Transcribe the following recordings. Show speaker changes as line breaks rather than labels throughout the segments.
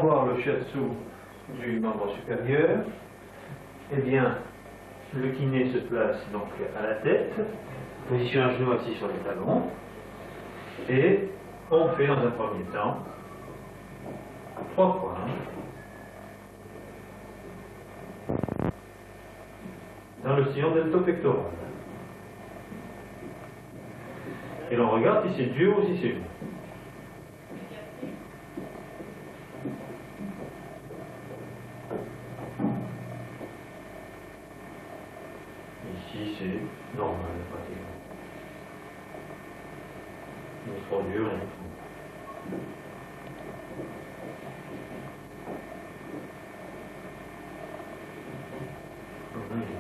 voir le shiatsu du membre supérieur, eh bien, le kiné se place donc à la tête, position un genou assis sur les talons, et on fait dans un premier temps 3 points dans le sillon delto-pectoral. Et l'on regarde si c'est dur ou si c'est mou. Ici c'est normal pratiquement. Ni trop dur, ni trop.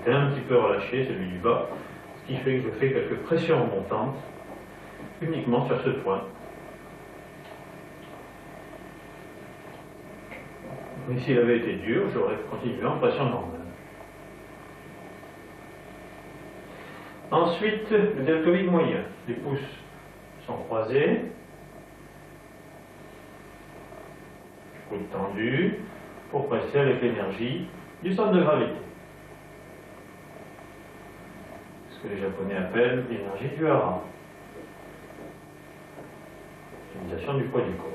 Il est un petit peu relâché, celui du bas, ce qui fait que je fais quelques pressions remontantes uniquement sur ce point. Mais s'il avait été dur, j'aurais continué en pression normale. Ensuite, le deltoïde moyen. Les pouces sont croisés, coude tendu, pour presser avec l'énergie du centre de gravité. Ce que les Japonais appellent l'énergie du hara. L'utilisation du poids du corps.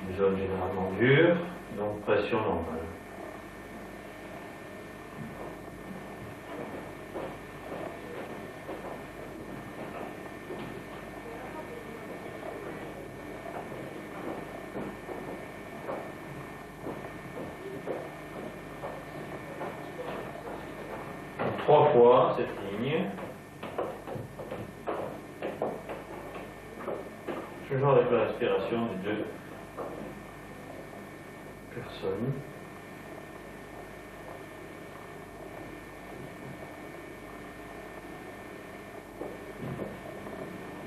Une zone généralement dure, donc pression normale. Donc, 3 fois cette ligne. Je vais voir avec la respiration des 2 personnes.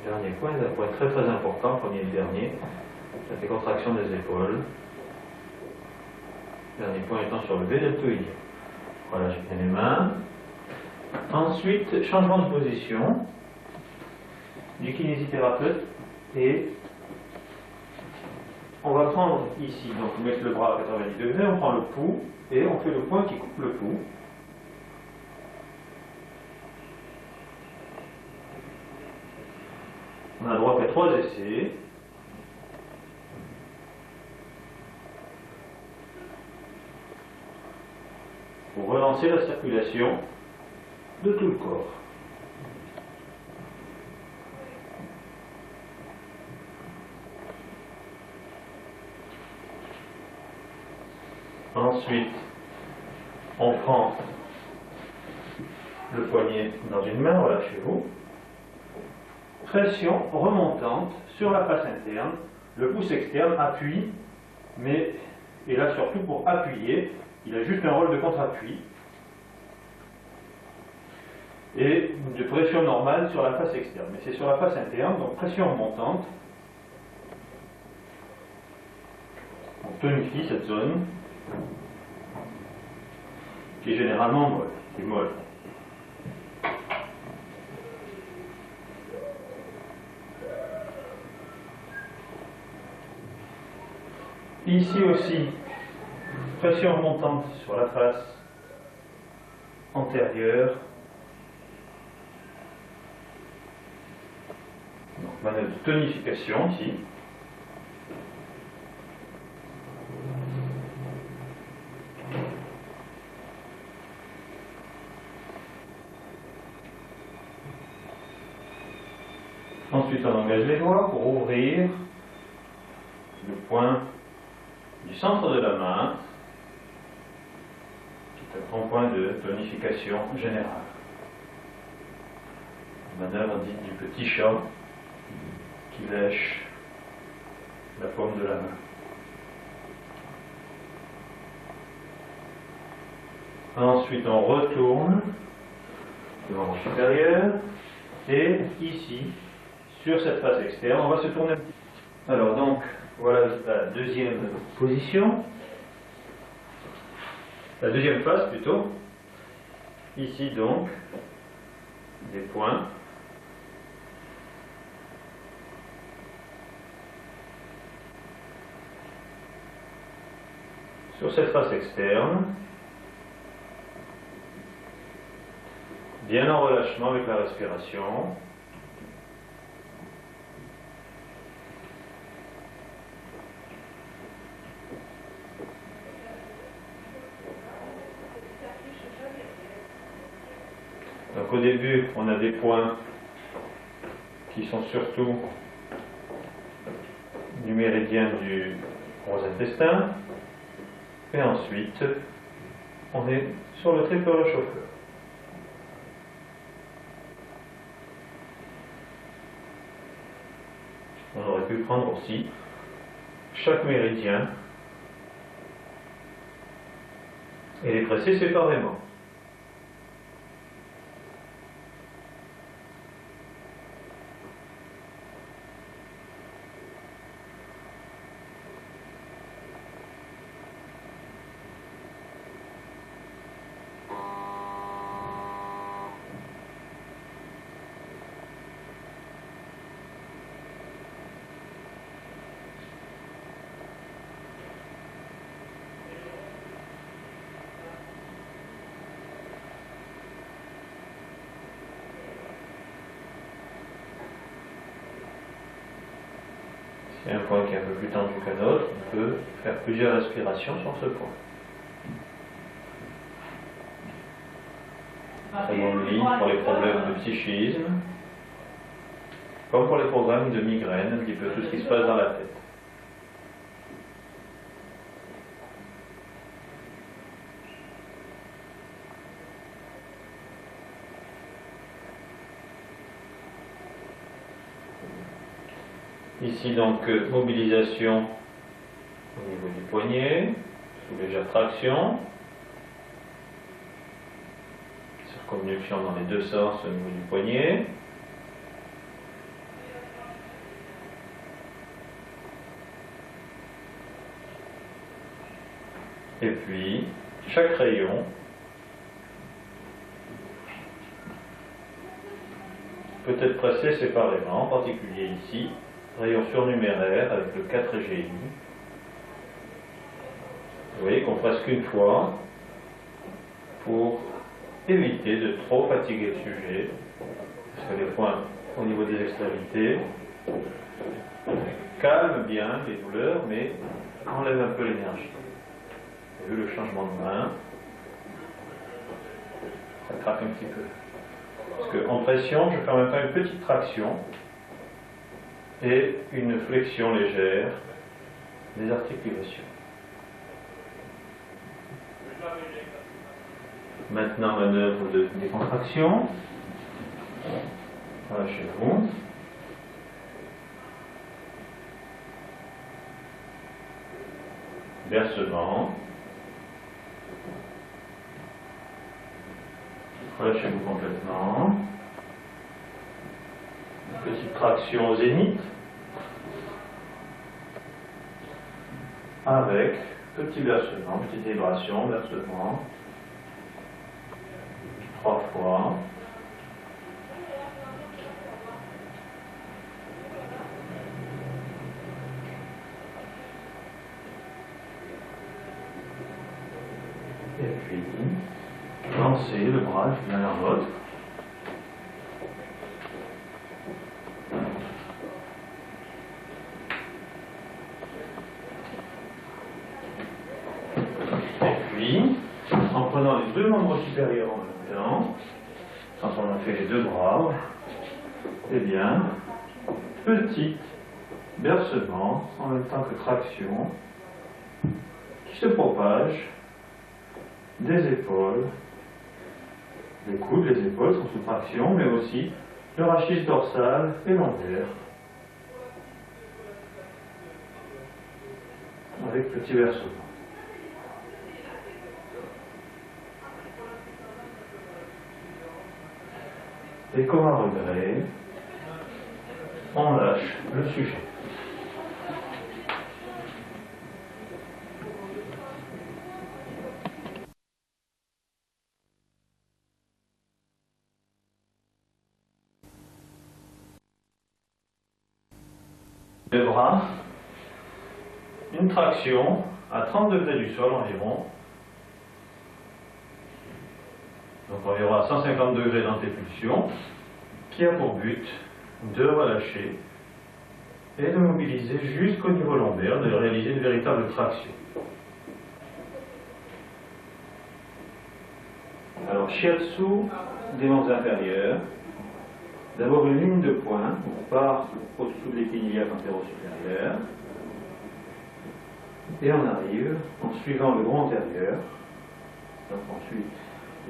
Dernier point, c'est un point très très important, premier et dernier, la décontraction des épaules. Dernier point étant sur le V deltoïdien. Voilà, je mets les mains. Ensuite, changement de position du kinésithérapeute et on va prendre ici, donc mettre le bras à 90 degrés, on prend le pouls et on fait le point qui coupe le pouls. On a droit qu'à 3 essais. Pour relancer la circulation de tout le corps. Ensuite, on prend le poignet dans une main, relâchez-vous. Pression remontante sur la face interne. Le pouce externe appuie, mais et là surtout pour appuyer, il a juste un rôle de contre-appui. Et de pression normale sur la face externe. Mais c'est sur la face interne, donc pression remontante. On tonifie cette zone, qui est généralement molle, qui est molle. Ici aussi, pression remontante sur la face antérieure. Donc, manœuvre de tonification ici. Ensuite, on engage les doigts pour ouvrir le point du centre de la main, qui est un grand point de tonification générale. Manœuvre dite du petit chat qui lèche la paume de la main. Ensuite, on retourne le membre supérieur et ici, sur cette face externe, on va se tourner un petit peu. Alors donc, voilà la deuxième position. La deuxième phase plutôt. Ici donc, des points. Sur cette face externe, bien en relâchement avec la respiration. Donc au début, on a des points qui sont surtout du méridien du gros intestin. Et ensuite, on est sur le triple réchauffeur. On aurait pu prendre aussi chaque méridien et les presser séparément. Il y a un point qui est un peu plus tendu qu'un autre, on peut faire plusieurs respirations sur ce point. Très bonne ligne pour les problèmes de psychisme, comme pour les problèmes de migraine, un petit peu tout ce qui se passe dans la tête. Ici donc mobilisation au niveau du poignet, sous légère traction, circonvolution dans les deux sens au niveau du poignet. Et puis chaque rayon peut être pressé séparément, en particulier ici. Rayon surnuméraire avec le 4 GI. Vous voyez qu'on fasse qu'une fois pour éviter de trop fatiguer le sujet, parce que les points au niveau des extrémités calment bien les douleurs, mais enlèvent un peu l'énergie. Vous avez vu le changement de main, ça craque un petit peu. Parce qu'en pression, je fais en même temps une petite traction et une flexion légère des articulations. Maintenant, manœuvre de décontraction. Relâchez-vous. Versement. Relâchez-vous complètement. Petite traction au zénith. Avec petit versement, petite vibration, versement. 3 fois. Et puis, lancez le bras l'un vers l'autre. En prenant les deux membres supérieurs en même temps, quand on a fait les deux bras, eh bien, petit versement, en même temps que traction, qui se propage des épaules, les coudes, les épaules sont sous traction, mais aussi le rachis dorsal et lombaire, avec petit versement. Et comme un regret, on lâche le sujet. Le bras, une traction à 30 degrés du sol environ, donc environ à 150 degrés d'antépulsion, qui a pour but de relâcher et de mobiliser jusqu'au niveau lombaire, de réaliser une véritable traction. Alors, shiatsu des membres inférieurs. D'abord une ligne de pointe, on part au-dessous de l'épine iliaque antéro-supérieure, et on arrive en suivant le gros antérieur. Donc ensuite,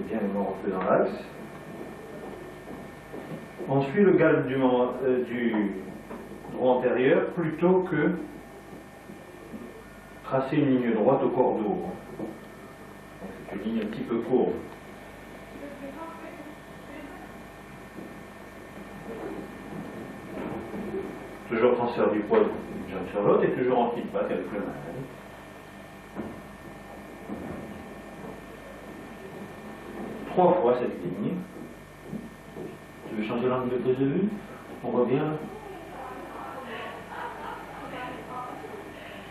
eh bien, les membres un peu dans l'axe. On suit le galbe du droit antérieur plutôt que tracer une ligne droite au cordeau. C'est une ligne un petit peu courbe. Toujours transfert du poids d'une jambe sur l'autre et toujours en feedback avec le main. Trois fois cette ligne. Tu veux changer l'angle de prise de vue? On voit bien.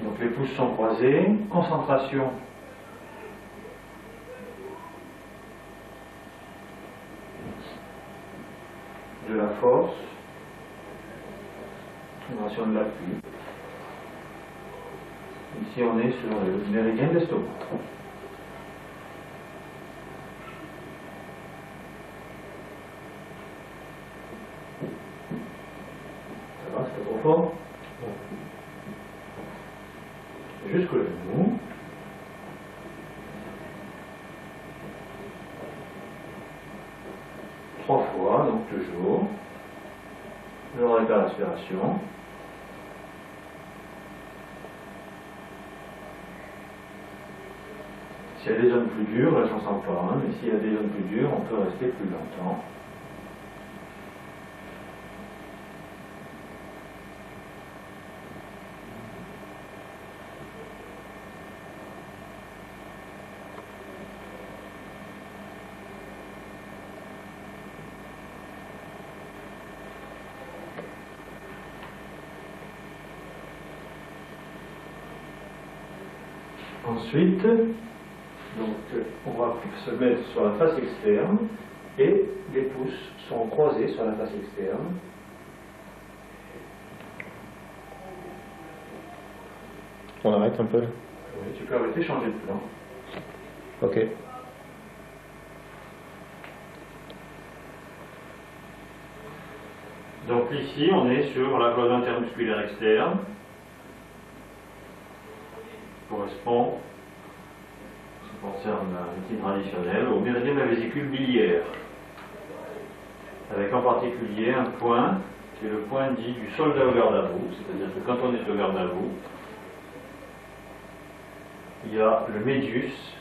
Donc les pouces sont croisés. Concentration. De la force. Concentration de l'appui. Ici on est sur le méridien de l'estomac. Ça va, c'est pas trop fort. Jusqu'au genou. Trois fois, donc toujours. Le avec la respiration. S'il y a des zones plus dures, là j'en sens pas, hein, mais s'il y a des zones plus dures, on peut rester plus longtemps. Ensuite, donc, on va se mettre sur la face externe et les pouces sont croisés sur la face externe.
On arrête un peu là.
Oui, tu peux arrêter, changer de plan.
Ok.
Donc ici, on est sur la cloison intermusculaire externe. Correspond, ce qui concerne la médecine traditionnelle, au méridien de la vésicule biliaire, avec en particulier un point qui est le point dit du soldat au garde à vous, c'est-à-dire que quand on est au garde à vous, il y a le médius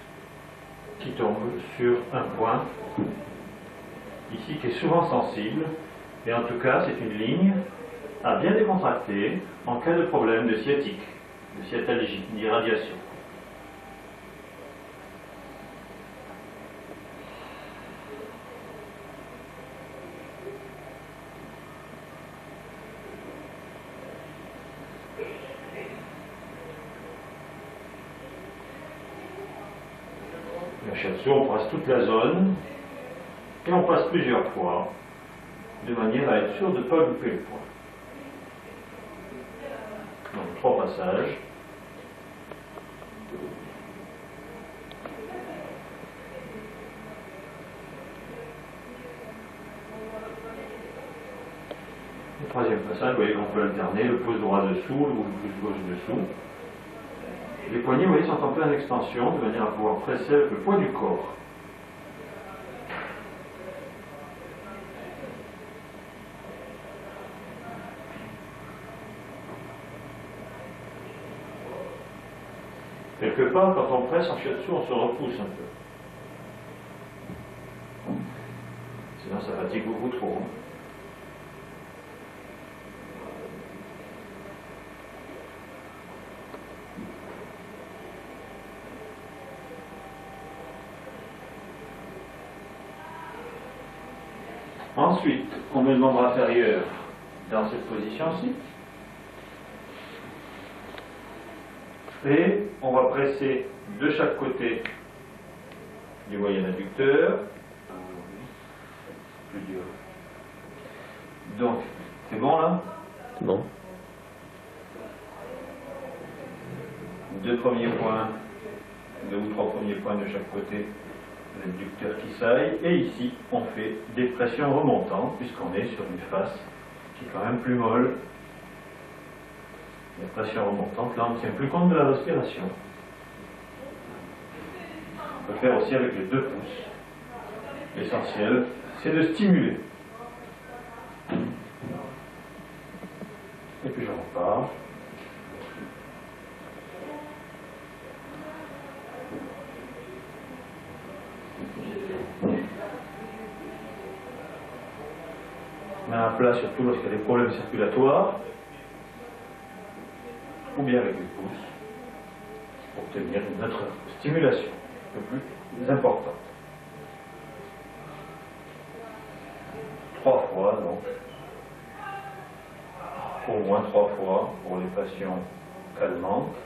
qui tombe sur un point ici qui est souvent sensible, et en tout cas c'est une ligne à bien décontracter en cas de problème de sciatique, de sciatalgie, d'irradiation. Le shiatsu, on passe toute la zone et on passe plusieurs fois de manière à être sûr de ne pas louper le point. Donc 3 passages. Le 3e passage, vous voyez qu'on peut alterner le pouce droit dessous, le pouce gauche dessous. Les poignets, vous voyez, sont en pleine extension, de manière à pouvoir presser avec le poids du corps. Quelque part, quand on presse en shiatsu, on se repousse un peu. Sinon, ça fatigue beaucoup trop. Ensuite, on met le membre inférieur dans cette position-ci. Et on va presser de chaque côté du moyen adducteur. Plus dur. Donc, c'est bon là?
C'est bon.
Deux premiers points, deux ou trois premiers points de chaque côté, l'adducteur qui saille. Et ici, on fait des pressions remontantes, puisqu'on est sur une face qui est quand même plus molle. Les pressions remontantes, là on ne tient plus compte de la respiration. On peut faire aussi avec les 2 pouces. L'essentiel, c'est de stimuler. Et puis je repars. On met un plat surtout lorsqu'il y a des problèmes circulatoires, ou bien avec les pouces, pour obtenir une autre stimulation un peu plus importante. 3 fois donc, au moins 3 fois pour les pressions calmantes.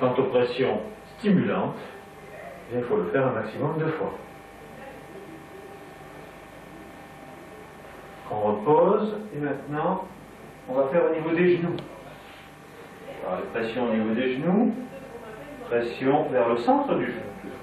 Quant aux pressions stimulantes, il faut le faire un maximum de fois. On repose et maintenant on va faire au niveau des genoux. Alors les pressions au niveau des genoux, pression vers le centre du genou toujours.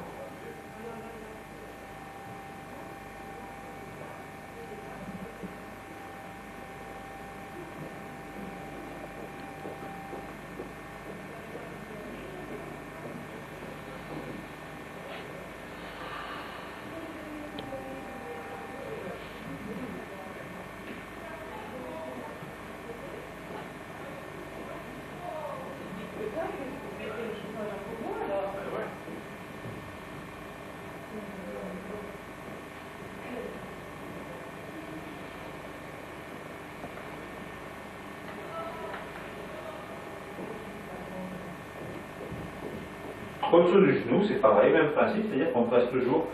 Au-dessous du genou, c'est pareil, même principe, c'est-à-dire qu'on presse toujours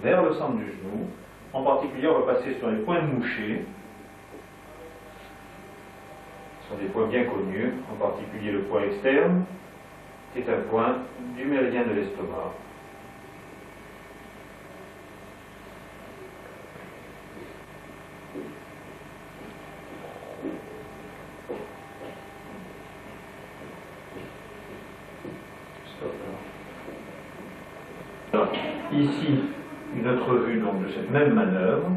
vers le centre du genou. En particulier, on va passer sur les points de moucher. Ce sont des points bien connus, en particulier le point externe, qui est un point du méridien de l'estomac. Alors, ici, une autre vue donc, de cette même manœuvre.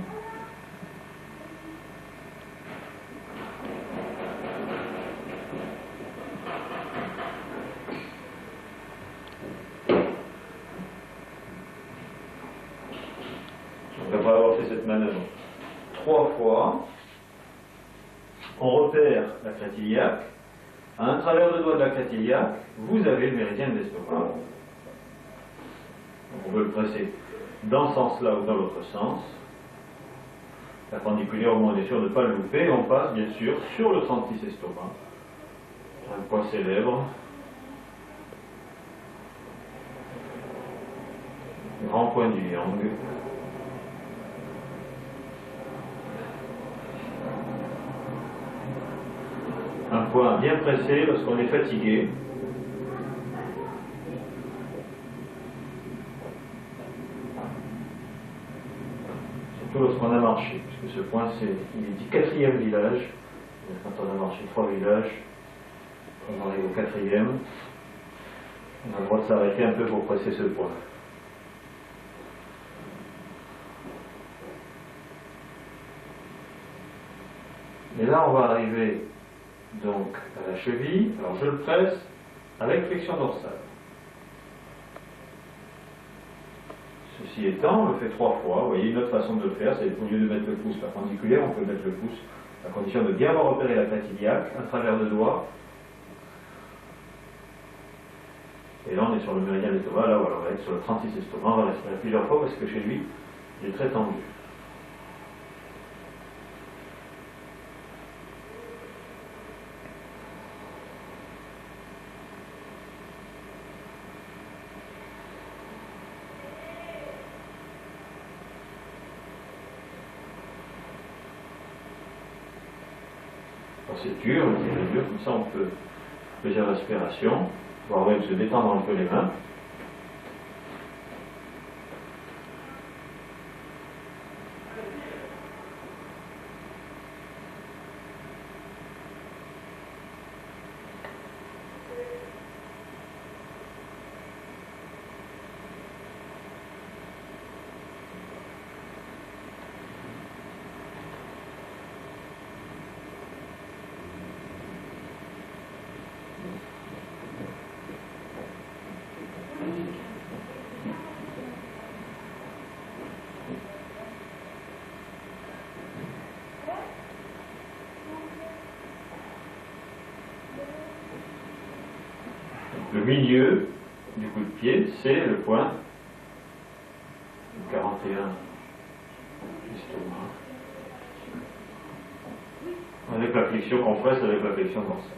Donc après avoir fait cette manœuvre 3 fois, on repère la crête iliaque. À un travers de doigt de la crête iliaque, vous avez le méridien de l'estomac. On peut le presser dans ce sens-là ou dans l'autre sens. Perpendiculaire, on est sûr de ne pas le louper. On passe bien sûr sur le 36 estomac. Un point célèbre. Grand point du yang. Un point bien pressé lorsqu'on est fatigué. Surtout lorsqu'on a marché, puisque ce point, il est dit 4e village. Donc, quand on a marché 3 villages, on arrive au 4e, on a le droit de s'arrêter un peu pour presser ce point. Et là, on va arriver donc à la cheville. Alors je le presse avec flexion dorsale. Ceci étant, on le fait 3 fois. Vous voyez, une autre façon de le faire, c'est au lieu de mettre le pouce perpendiculaire, on peut mettre le pouce à condition de bien avoir repéré la crête iliaque, un travers de doigt. Et là, on est sur le méridien de l'estomac. Là, voilà, on va être sur le 36 estomac. On va respirer plusieurs fois parce que chez lui, il est très tendu. C'est dur, comme ça on peut faire la respiration. voire même se détendre un peu les mains. Le milieu du coup de pied, c'est le point 41, justement. Avec la flexion compresse, avec la flexion dorsale.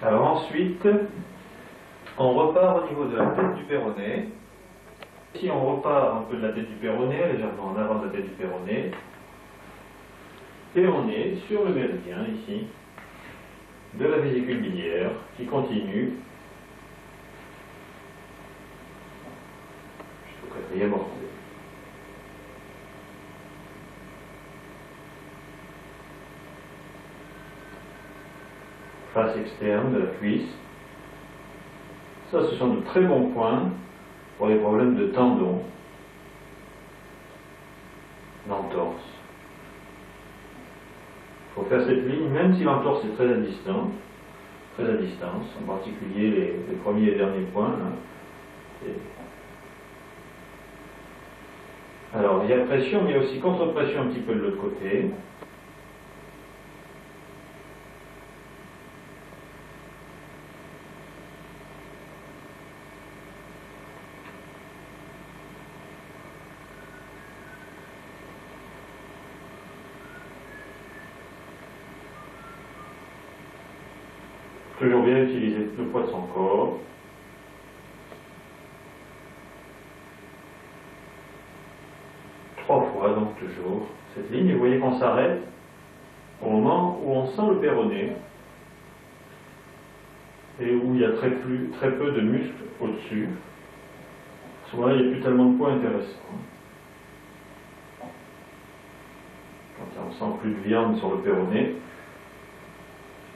Alors ensuite, on repart au niveau de la tête du péroné. Si on repart un peu de la tête du péroné, légèrement en avant de la tête du péroné, et on est sur le méridien ici, de la vésicule biliaire qui continue jusqu'au quatrième orteil. Face externe de la cuisse. Ça, ce sont de très bons points pour les problèmes de tendons, d'entorse. Il faut faire cette ligne, même si l'entorse est très à distance, en particulier les premiers et derniers points. Là. Alors, il y a pression, mais il y a aussi contre-pression un petit peu de l'autre côté. Toujours bien utiliser le poids de son corps. Trois fois, donc toujours, cette ligne. Et vous voyez qu'on s'arrête au moment où on sent le péroné et où il y a très peu de muscles au-dessus. À ce moment-là, il n'y a plus tellement de points intéressants. Quand on sent plus de viande sur le péroné,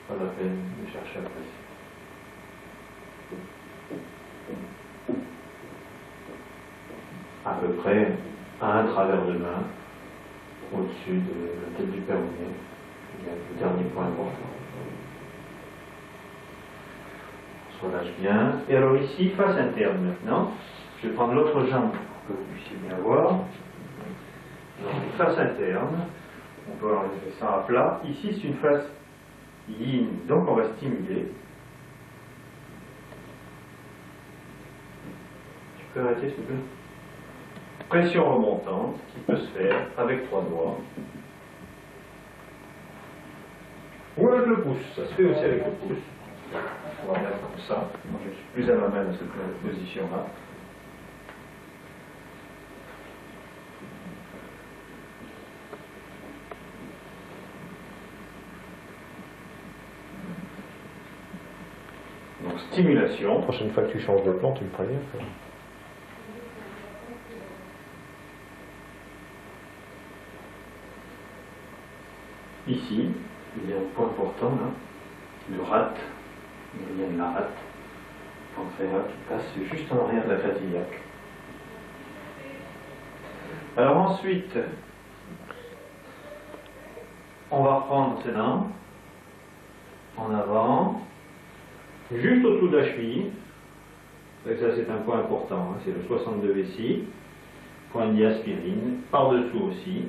pas la peine de chercher à presser. À peu près à un travers de main, au-dessus de la tête du péroné. Il y a le dernier point important. On se relâche bien. Et alors ici, face interne maintenant. Je vais prendre l'autre jambe pour que vous puissiez bien voir. Donc, face interne. On peut enlever ça à plat. Ici, c'est une face yin, donc on va stimuler. Tu peux arrêter s'il te plaît. Pression remontante qui peut se faire avec 3 doigts. Ou avec le pouce, ça se fait aussi avec le pouce. On va faire comme ça. Moi je suis plus à ma main dans cette position-là. Donc stimulation.
La prochaine fois que tu changes de plan, tu me préviens.
Ici, il y a un point important là, le rate, il y a la rate, pancréas qui passe juste en arrière de la face iliaque. Alors ensuite, on va prendre ses dents en avant, juste au-dessous de la cheville. Ça c'est un point important, hein, c'est le 62 vessie, point de diaspirine, par-dessous aussi,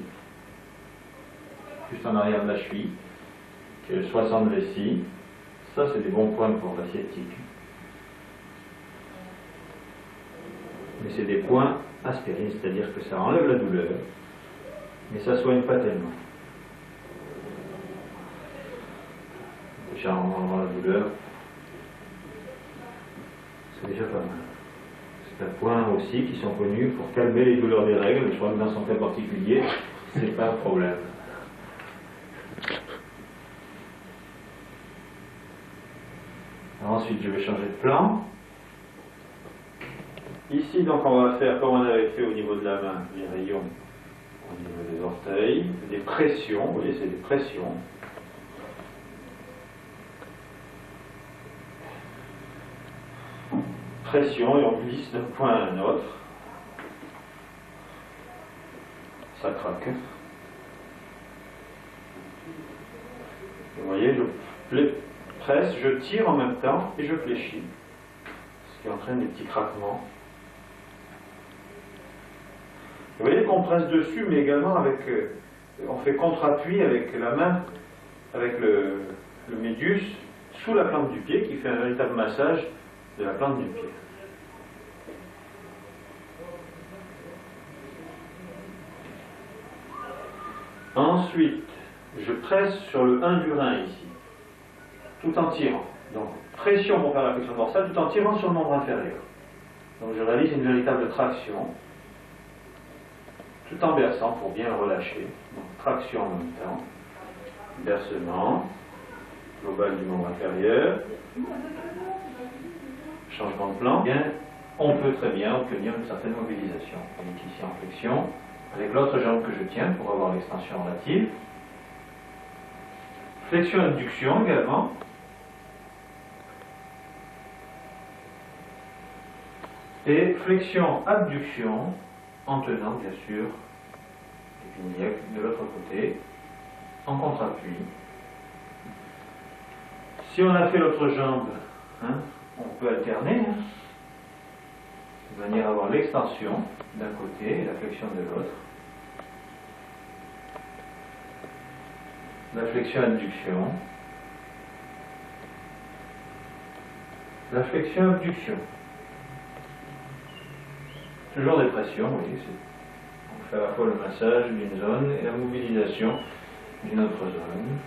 juste en arrière de la cheville, qui est le 60 vessie. Ça c'est des bons points pour la sciatique. Mais c'est des points aspirine, c'est-à-dire que ça enlève la douleur, mais ça soigne pas tellement. Déjà en enlevant la douleur, c'est déjà pas mal. C'est un point aussi qui sont connus pour calmer les douleurs des règles. Je crois que dans son cas particulier, c'est pas un problème. ensuite, je vais changer de plan. Ici, donc, on va faire comme on avait fait au niveau de la main, les rayons au niveau des orteils, des pressions, vous voyez, c'est des pressions. Pression, et on glisse d'un point à un autre. Ça craque. Vous voyez, je presse, je tire en même temps et je fléchis, ce qui entraîne des petits craquements. Vous voyez qu'on presse dessus, mais également avec, on fait contre-appui avec la main, avec le médius, sous la plante du pied, qui fait un véritable massage de la plante du pied. Ensuite, je presse sur le 1 du rein ici, tout en tirant. Donc, pression pour faire la flexion dorsale, tout en tirant sur le membre inférieur. Donc, je réalise une véritable traction, tout en berçant pour bien le relâcher. Donc, traction en même temps, bercement global du membre inférieur, changement de plan. Bien, on peut très bien obtenir une certaine mobilisation. On est ici en flexion, avec l'autre jambe que je tiens pour avoir l'extension relative. Flexion-abduction également. Et flexion-abduction en tenant bien sûr l'épiniaque de l'autre côté, en contre-appui. Si on a fait l'autre jambe, on peut alterner, de manière à avoir l'extension d'un côté et la flexion de l'autre. La flexion-abduction. La flexion-abduction. Toujours des pressions, vous voyez. On fait à la fois le massage d'une zone et la mobilisation d'une autre zone.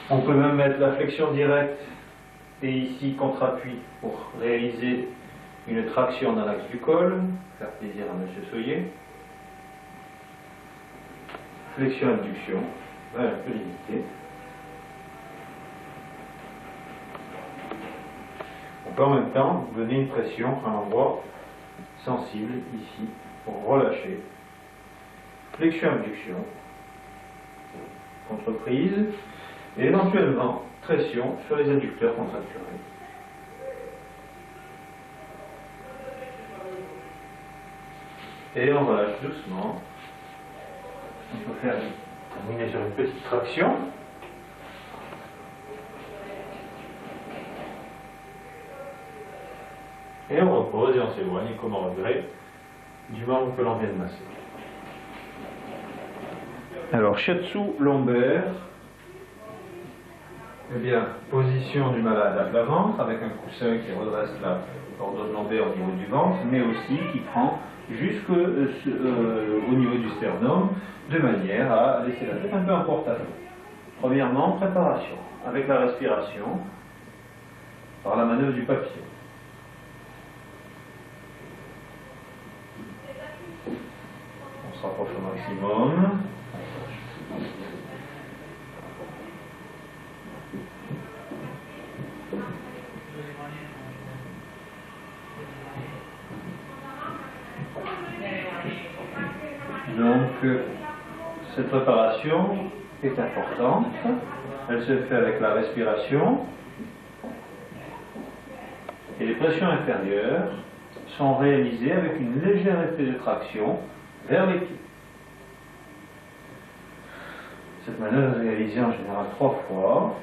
On peut même mettre la flexion directe et ici contre-appui pour réaliser une traction dans l'axe du col, faire plaisir à M. Soyer. Flexion-abduction, un peu limité. On peut en même temps donner une pression à un endroit sensible ici pour relâcher. Flexion-abduction, contre-prise et éventuellement pression sur les adducteurs contracturés. Et on relâche doucement. On peut terminer sur une petite traction. Et on repose et on s'éloigne comme un regret du membre que l'on vient de masser. Alors, shiatsu lombaire. Eh bien, position du malade à plat ventre avec un coussin qui redresse la cordone lombaire au niveau du ventre, mais aussi qui prend jusqu'au niveau du sternum, de manière à laisser la tête un peu en porte-à-faux. Premièrement, préparation, avec la respiration, par la manœuvre du papillon. On se rapproche au maximum. Donc, cette préparation est importante. Elle se fait avec la respiration. Et les pressions inférieures sont réalisées avec une légère effet de traction vers les pieds. Cette manœuvre est réalisée en général 3 fois.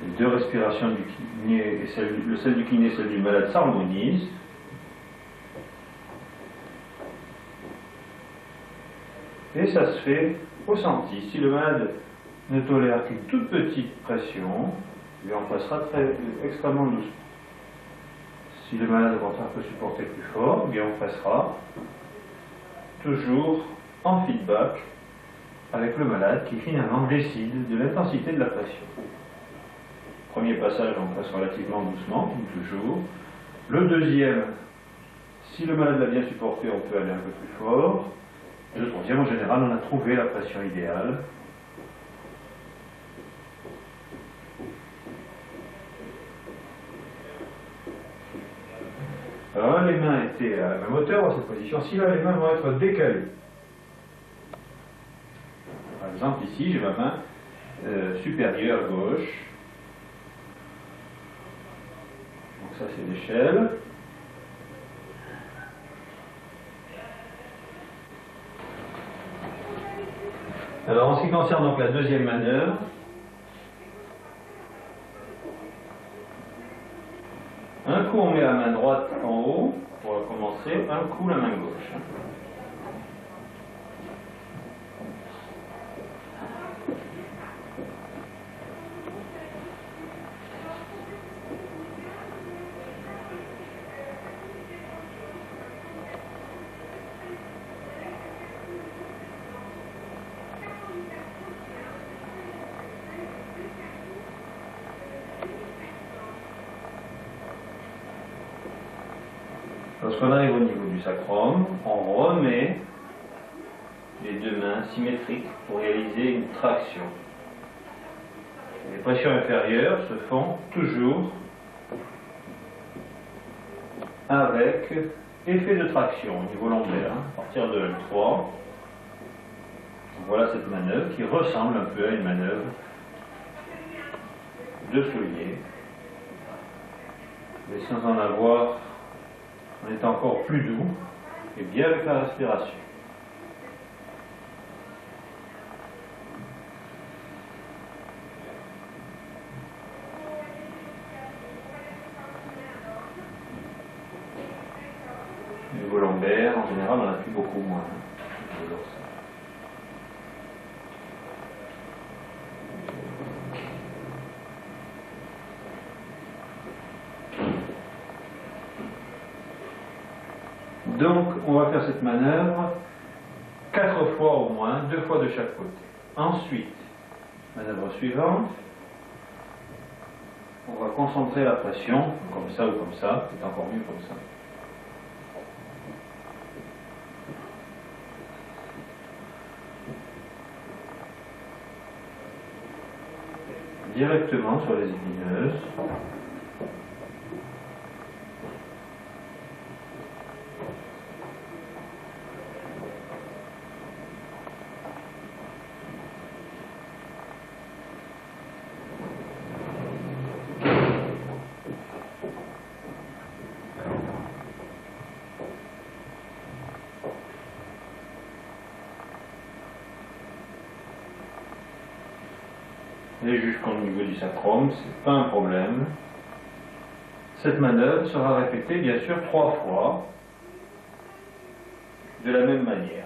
Les deux respirations du kiné et celle du kiné et celle du malade s'harmonisent. Et ça se fait ressenti. Si le malade ne tolère qu'une toute petite pression, eh on passera extrêmement doucement. Si le malade au contraire peut supporter plus fort, eh bien on passera toujours en feedback avec le malade qui finalement décide de l'intensité de la pression. Premier passage, on passe relativement doucement, comme toujours. Le deuxième, si le malade l'a bien supporté, on peut aller un peu plus fort. Et le troisième, en général, on a trouvé la pression idéale. Alors là, les mains étaient à la même hauteur dans cette position-ci, là, les mains vont être décalées. Par exemple, ici, j'ai ma main supérieure gauche. Donc ça, c'est l'échelle. Alors, en ce qui concerne donc la deuxième manœuvre, un coup on met la main droite en haut pour commencer, un coup la main gauche. Lorsqu'on arrive au niveau du sacrum, on remet les deux mains symétriques pour réaliser une traction. Les pressions inférieures se font toujours avec effet de traction au niveau lombaire, à partir de L3. Voilà cette manœuvre qui ressemble un peu à une manœuvre de soulier, mais sans en avoir. On est encore plus doux et bien avec la respiration. Le niveau lombaire, en général, on en a plus beaucoup moins. Donc, on va faire cette manœuvre 4 fois au moins, 2 fois de chaque côté. Ensuite, manœuvre suivante, on va concentrer la pression, comme ça ou comme ça, c'est encore mieux comme ça. Directement sur les épineuses. Et jusqu'au niveau du sacrum, c'est pas un problème. Cette manœuvre sera répétée bien sûr 3 fois de la même manière.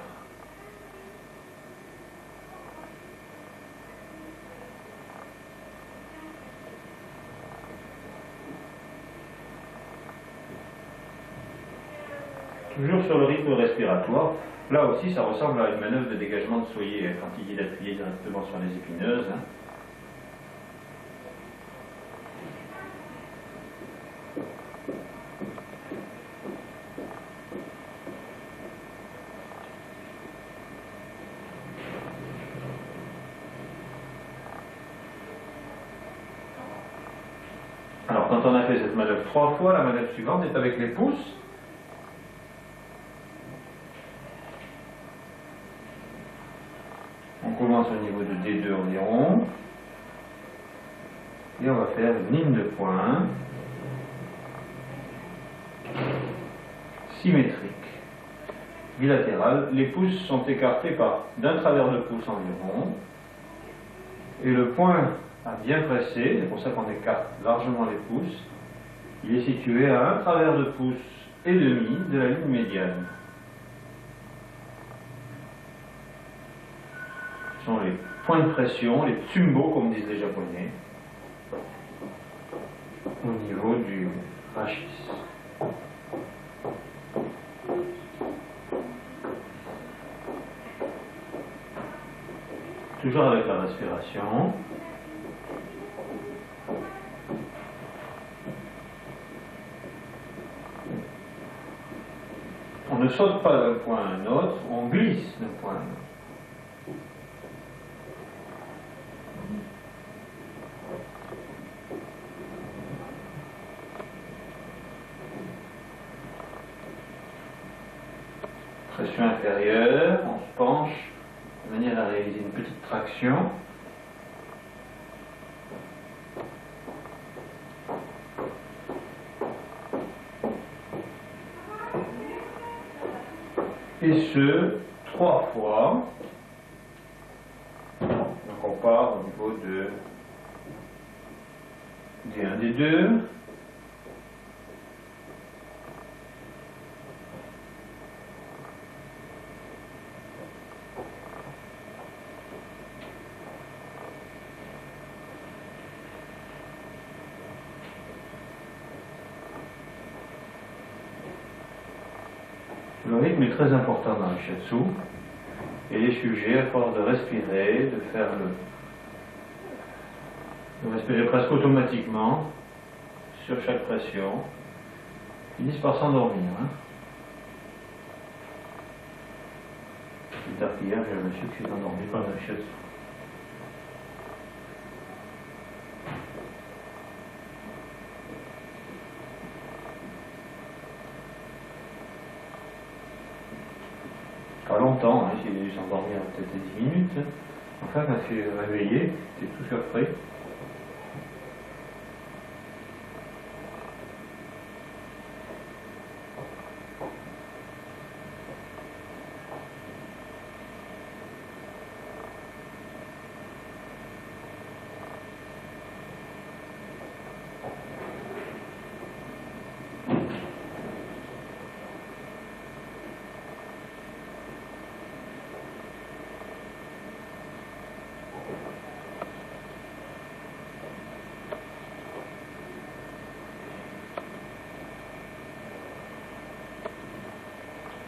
Toujours sur le rythme respiratoire. Là aussi, ça ressemble à une manœuvre de dégagement de Soyer quand il dit d'appuyer directement sur les épineuses. Alors, quand on a fait cette manœuvre 3 fois, la manœuvre suivante est avec les pouces. On commence au niveau de D2 environ. Et on va faire une ligne de poing symétrique, bilatérale. Les pouces sont écartés d'un travers de pouce environ. Et le point à bien presser, c'est pour ça qu'on écarte largement les pouces, il est situé à un travers de pouce et demi de la ligne médiane. point de pression, les tsumbo comme disent les Japonais, au niveau du rachis. Toujours avec la respiration. On ne saute pas d'un point à un autre, on glisse d'un point à un autre. Pression inférieure, on se penche de manière à réaliser une petite traction. Et ce, 3 fois. Donc on part au niveau de D1, D2. Le rythme est très important dans le shiatsu et les sujets, à force de respirer, de faire de respirer presque automatiquement sur chaque pression, finissent par s'endormir. Plus tard qu'hier, j'ai un monsieur qui s'est endormi pendant le shiatsu. Pas longtemps, il a dû s'endormir peut-être 10 minutes. Enfin, quand il s'est réveillé, il était tout surpris.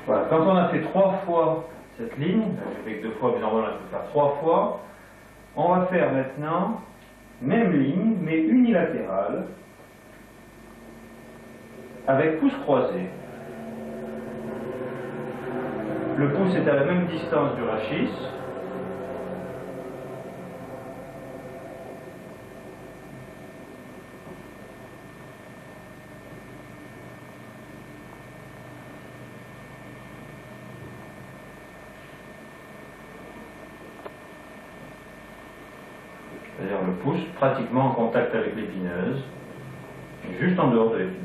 Voilà, quand on a fait 3 fois cette ligne, j'ai fait que 2 fois, mais normalement on peut faire 3 fois, on va faire maintenant même ligne, mais unilatérale, avec pouce croisé. Le pouce est à la même distance du rachis. C'est-à-dire le pouce pratiquement en contact avec l'épineuse, et juste en dehors de l'épineuse.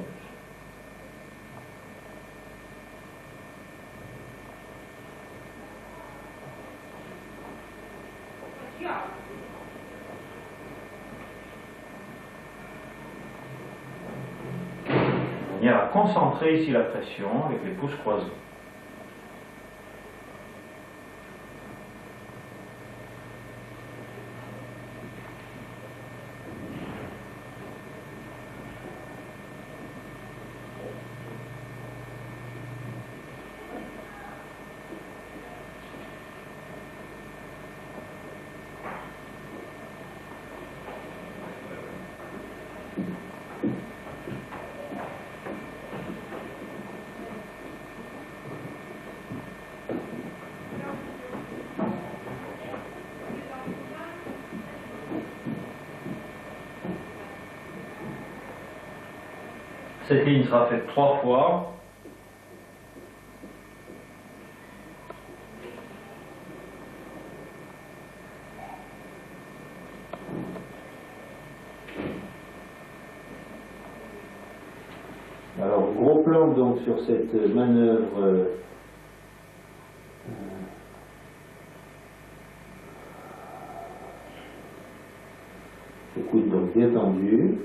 De manière à concentrer ici la pression avec les pouces croisés. Cette ligne sera faite 3 fois.
Alors, gros plan donc sur cette manœuvre le coude donc détendu.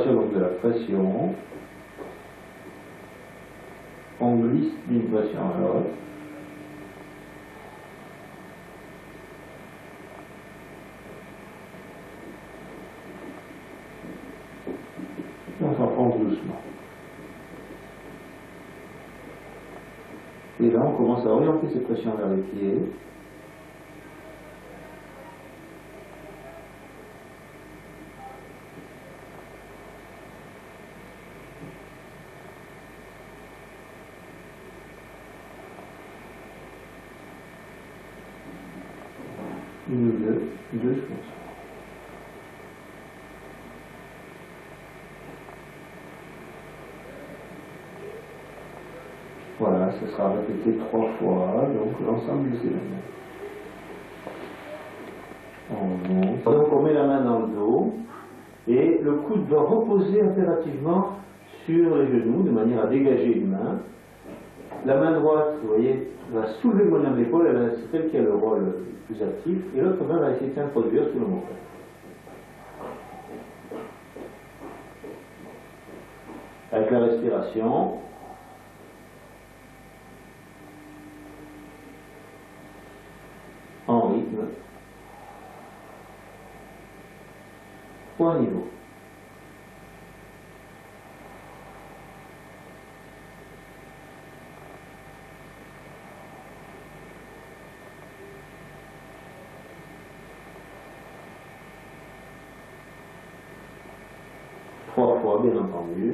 partir donc de la pression, on glisse d'une pression à l'autre. On s'enfonce doucement. Et là, on commence à orienter ces pressions vers les pieds. Une ou deux, je pense. Voilà, ça sera répété 3 fois, donc l'ensemble des éléments. On monte. Donc on met la main dans le dos et le coude doit reposer impérativement sur les genoux de manière à dégager une main. La main droite, vous voyez, va soulever le moyen de l'épaule, c'est elle qui a le rôle le plus actif, et l'autre main va essayer de s'introduire sous le l'omoplate. Avec la respiration, en rythme, ou à niveau. Trois fois, bien entendu,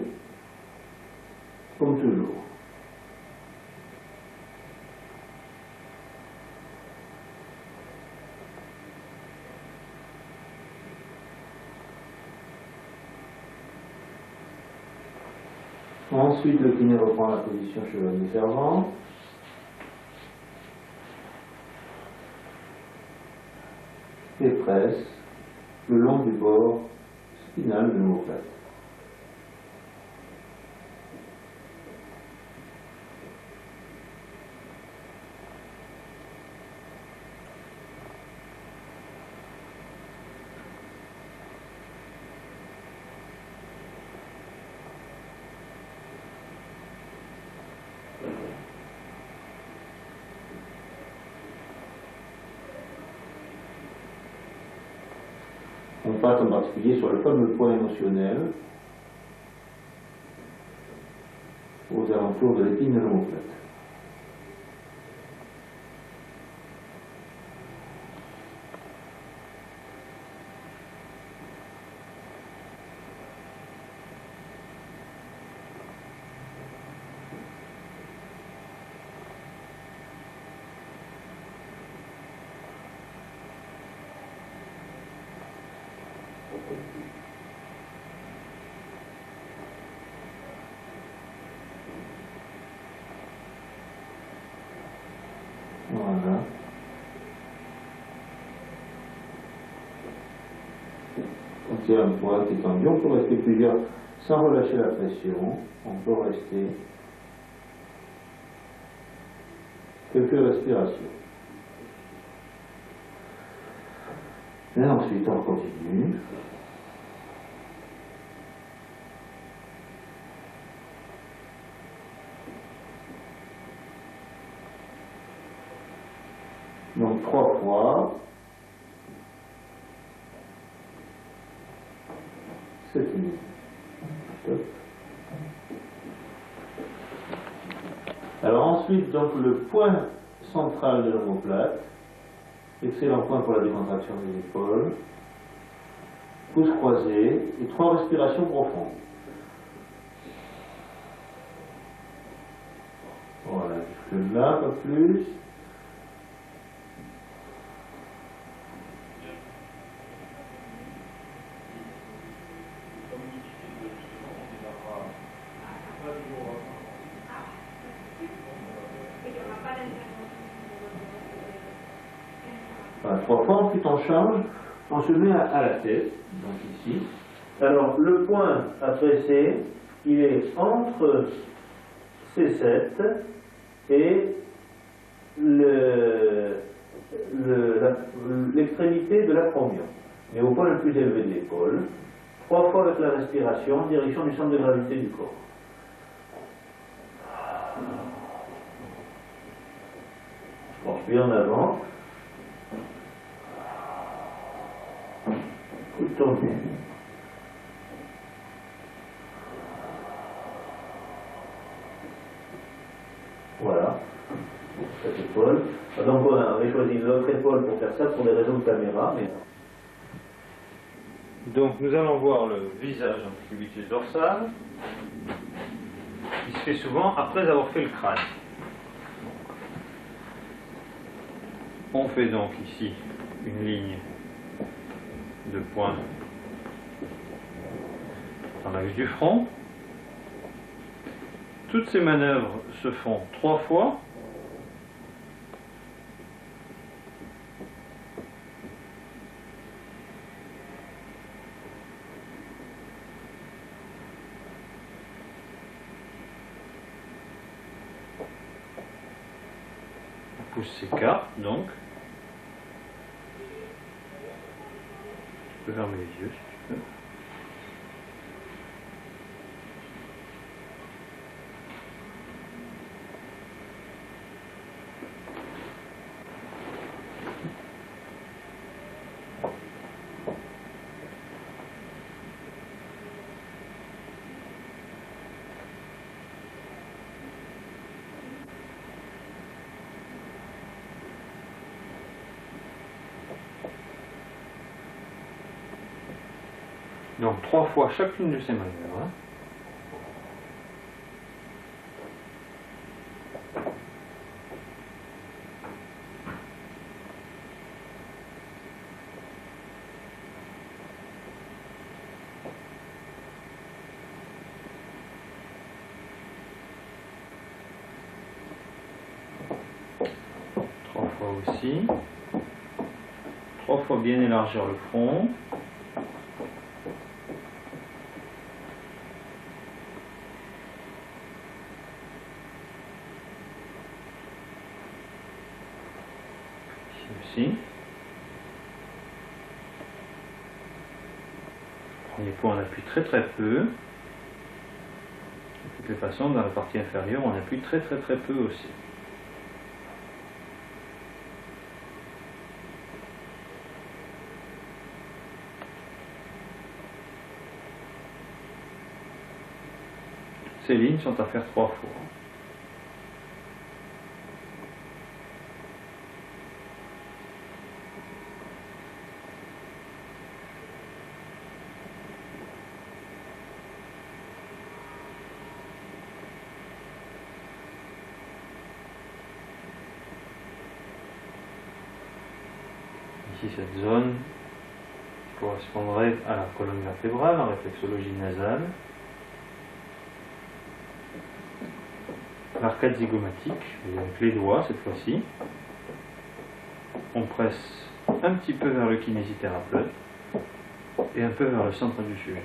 comme toujours. Ensuite, le kiné reprend la position chevalier servant. Et presse le long du bord spinal de l'omoplate. On passe en particulier sur le fameux point émotionnel aux alentours de l'épine de l'omoplate. Voilà. On tient un point qui est tendu. On peut rester plusieurs sans relâcher la pression. On peut rester quelques respirations. Et ensuite, on continue. Donc 3 fois. 7 minutes. Stop. Alors ensuite, donc le point central de l'omoplate, excellent point pour la décontraction des épaules, pouces croisés et 3 respirations profondes. Voilà, jusque là, pas plus. Voilà, 3 fois, ensuite on change, on se met à la tête, donc ici. Alors le point à presser, il est entre C7 et l'extrémité de l'acromion, mais au point le plus élevé de l'épaule. 3 fois avec la respiration en direction du centre de gravité du corps. Puis en avant. Coude tendu. Voilà. Cette épaule. Donc on avait choisi l'autre épaule pour faire ça pour des raisons de caméra. Mais...
Donc nous allons voir le visage en cubitus dorsal, qui se fait souvent après avoir fait le crâne. On fait donc ici une ligne de points dans l'axe du front. Toutes ces manœuvres se font 3 fois. Le pouce s'écarte donc. Tu peux fermer les yeux si tu veux. Donc 3 fois chacune de ces manœuvres. Trois fois aussi. 3 fois bien élargir le front. Ici. Premier point, on appuie très peu. De toutes les façons, dans la partie inférieure, on appuie très peu aussi. Ces lignes sont à faire 3 fois. Ici, cette zone correspondrait à la colonne vertébrale en réflexologie nasale. L'arcade zygomatique, avec les doigts cette fois-ci. On presse un petit peu vers le kinésithérapeute et un peu vers le centre du sujet.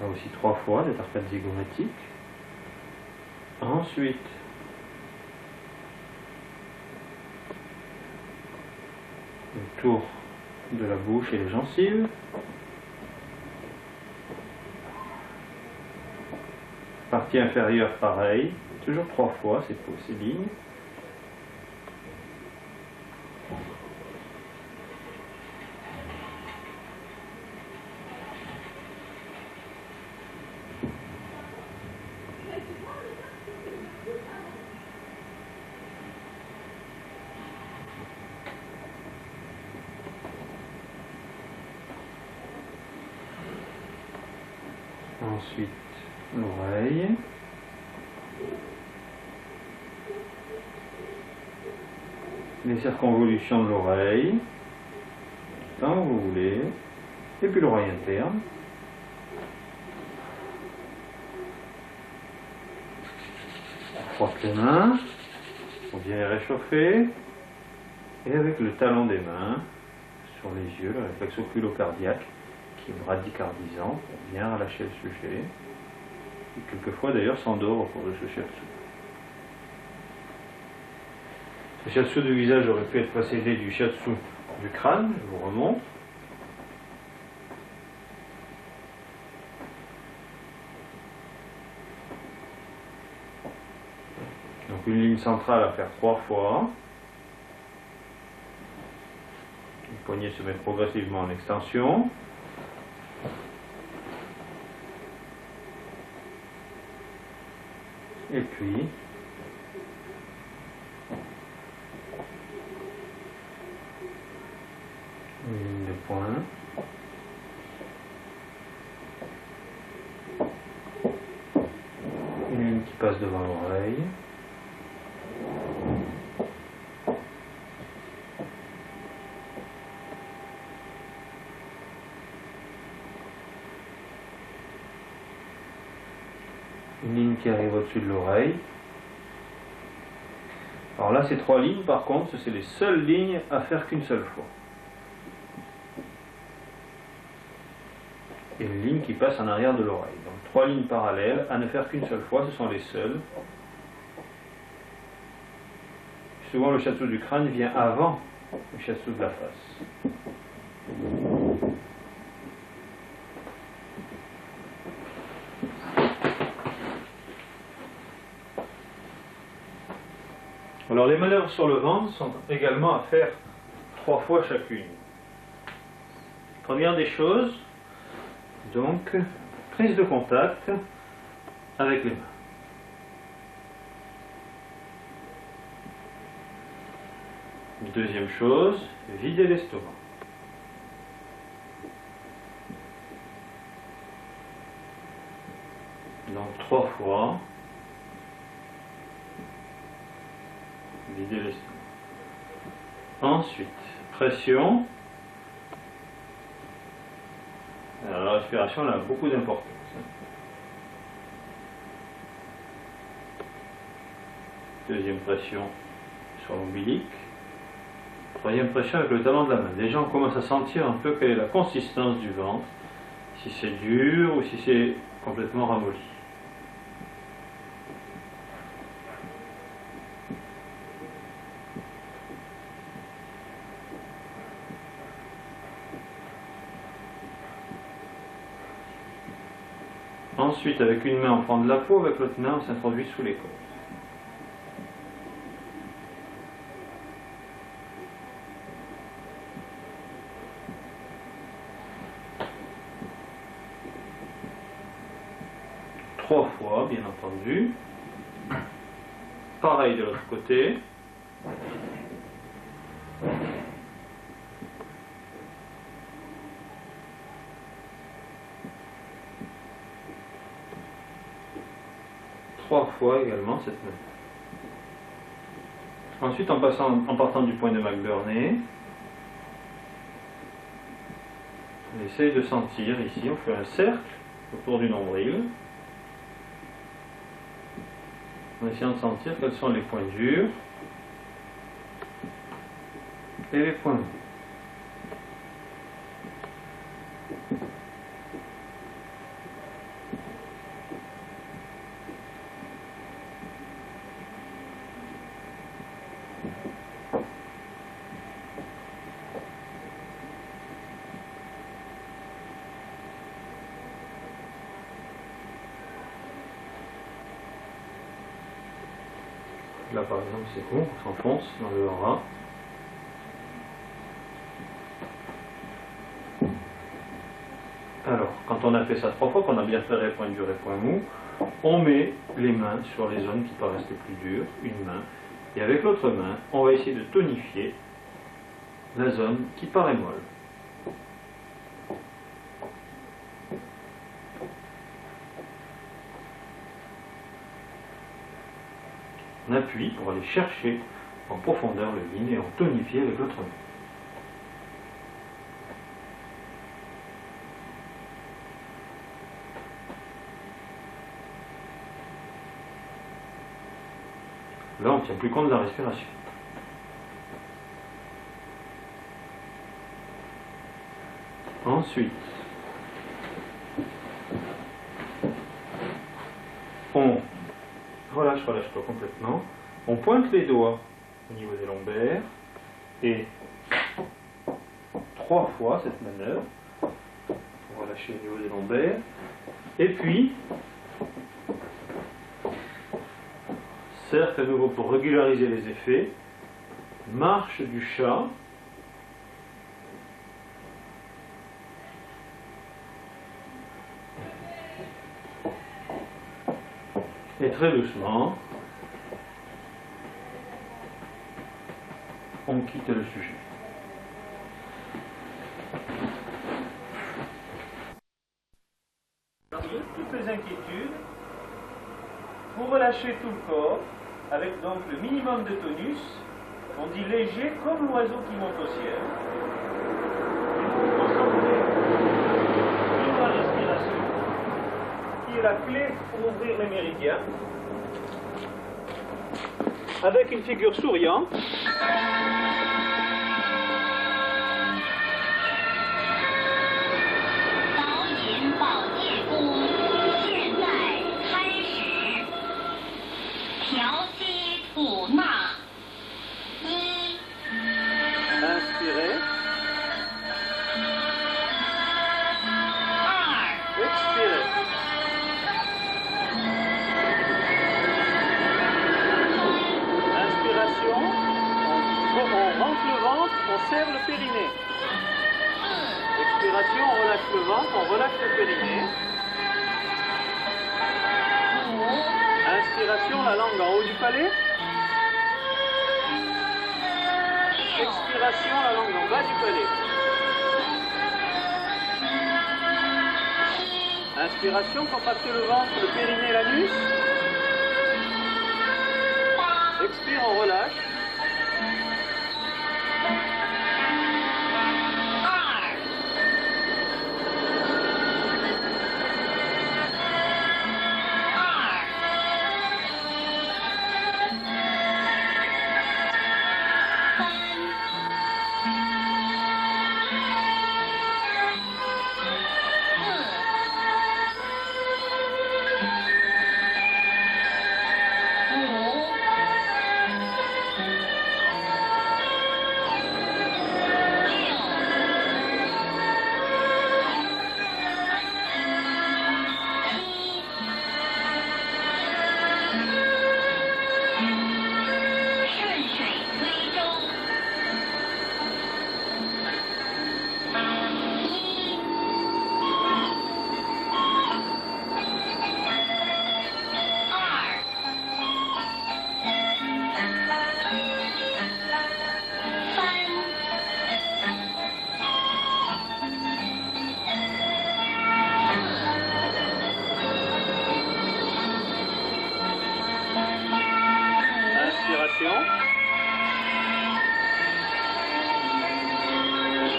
Là aussi 3 fois cette arcade zygomatique. Ensuite, le tour de la bouche et les gencives. Partie inférieure, pareil, toujours 3 fois ces lignes. Ensuite, l'oreille. Les circonvolutions de l'oreille, tant que vous voulez. Et puis l'oreille interne. On frotte les mains, on vient les réchauffer. Et avec le talon des mains sur les yeux, le réflexe oculocardiaque, qui est bradycardisant, on vient relâcher le sujet, et quelquefois d'ailleurs s'endort au cours de ce shiatsu. Le shiatsu du visage aurait pu être précédé du shiatsu
du crâne, je vous remonte. Donc une ligne centrale à faire 3 fois. Le poignet se met progressivement en extension. Et puis une ligne de pointe. Une ligne qui passe devant l'oreille. Une ligne qui arrive au-dessus de l'oreille. Alors là, ces 3 lignes, par contre, c'est les seules lignes à faire qu'une seule fois. Et une ligne qui passe en arrière de l'oreille. Donc 3 lignes parallèles à ne faire qu'une seule fois, ce sont les seules. Souvent, le shiatsu du crâne vient avant le shiatsu de la face. Alors les manœuvres sur le ventre sont également à faire 3 fois chacune. Première des choses, donc, prise de contact avec les mains. Deuxième chose, vider l'estomac. Donc 3 fois. Vider l'estomac. Ensuite, pression. Alors, la respiration elle a beaucoup d'importance. Deuxième pression sur l'ombilic. Troisième pression avec le talon de la main. Déjà on commence à sentir un peu quelle est la consistance du ventre, si c'est dur ou si c'est complètement ramolli. Ensuite, avec une main on prend de la peau, avec l'autre main on s'introduit sous les côtes. Trois fois, bien entendu. Pareil de l'autre côté. Trois fois également cette main. Ensuite, en partant du point de McBurney, on essaye de sentir ici, on fait un cercle autour du nombril, en essayant de sentir quels sont les points durs et les points mous. Là par exemple c'est bon, on s'enfonce dans le aura. Alors, quand on a fait ça 3 fois, qu'on a bien ferré point dur et point mou, on met les mains sur les zones qui paraissent les plus dures, une main, et avec l'autre main, on va essayer de tonifier la zone qui paraît molle. On appuie pour aller chercher en profondeur le yin et en tonifier avec l'autre main. Là, on ne tient plus compte de la respiration. Ensuite, on relâche pas complètement. On pointe les doigts au niveau des lombaires et 3 fois cette manœuvre. On va relâcher au niveau des lombaires. Et puis, cercle à nouveau pour régulariser les effets. Marche du chat. Et très doucement, on quitte le sujet.
Toutes les inquiétudes, vous relâchez tout le corps, avec donc le minimum de tonus, on dit léger comme l'oiseau qui monte au ciel. Et vous vous concentrez sur la respiration, qui est la clé pour ouvrir les méridiens, avec une figure souriante. Inspirez. Expirez. Inspiration. On rentre le ventre, on serre le périnée. Expiration, on relâche le ventre, on relâche le périnée. Inspiration, la langue en haut du palais. Expiration, la langue en bas du palais. Inspiration, contractez le ventre, le périnée, l'anus. Expire, on relâche.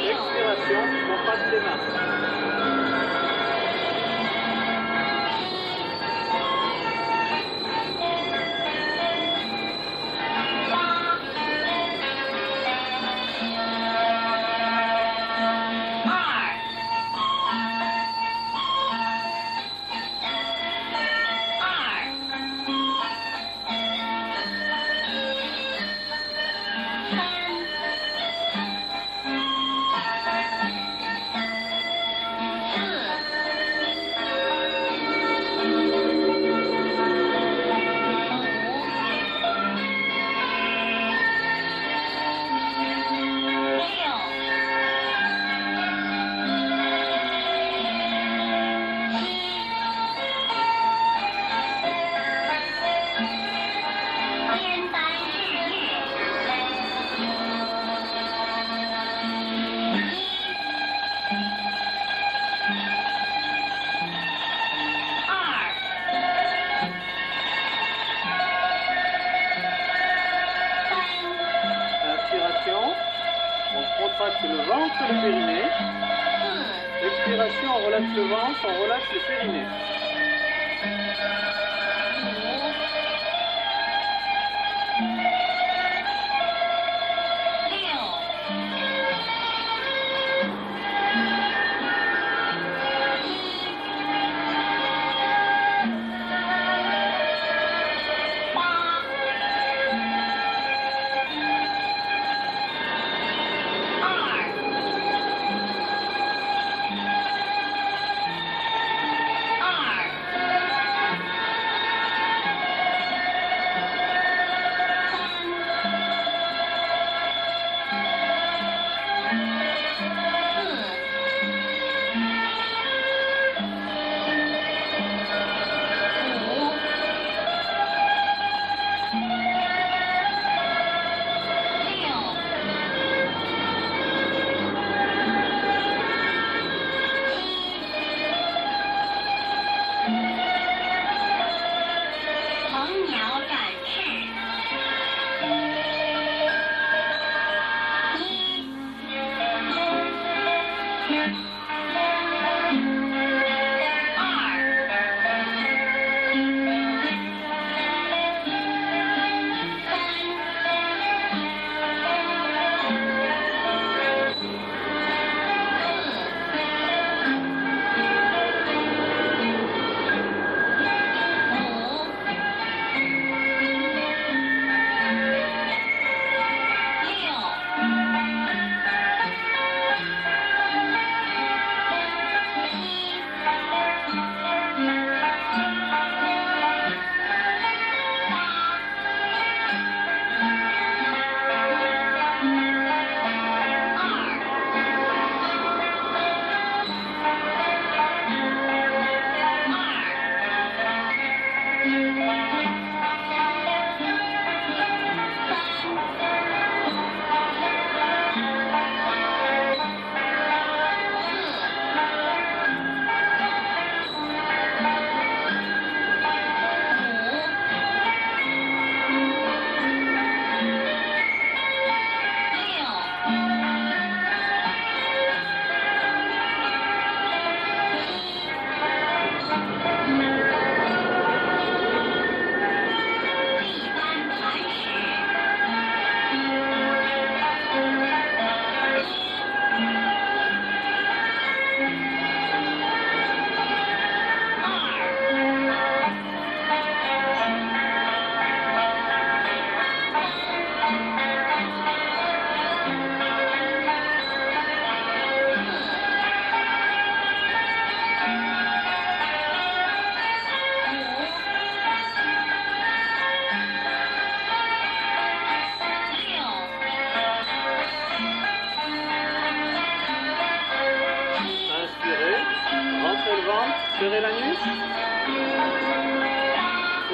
Expiration, on passe les mains. contracte le ventre et le périnée. Expiration, on relâche le ventre, on relâche le périnée.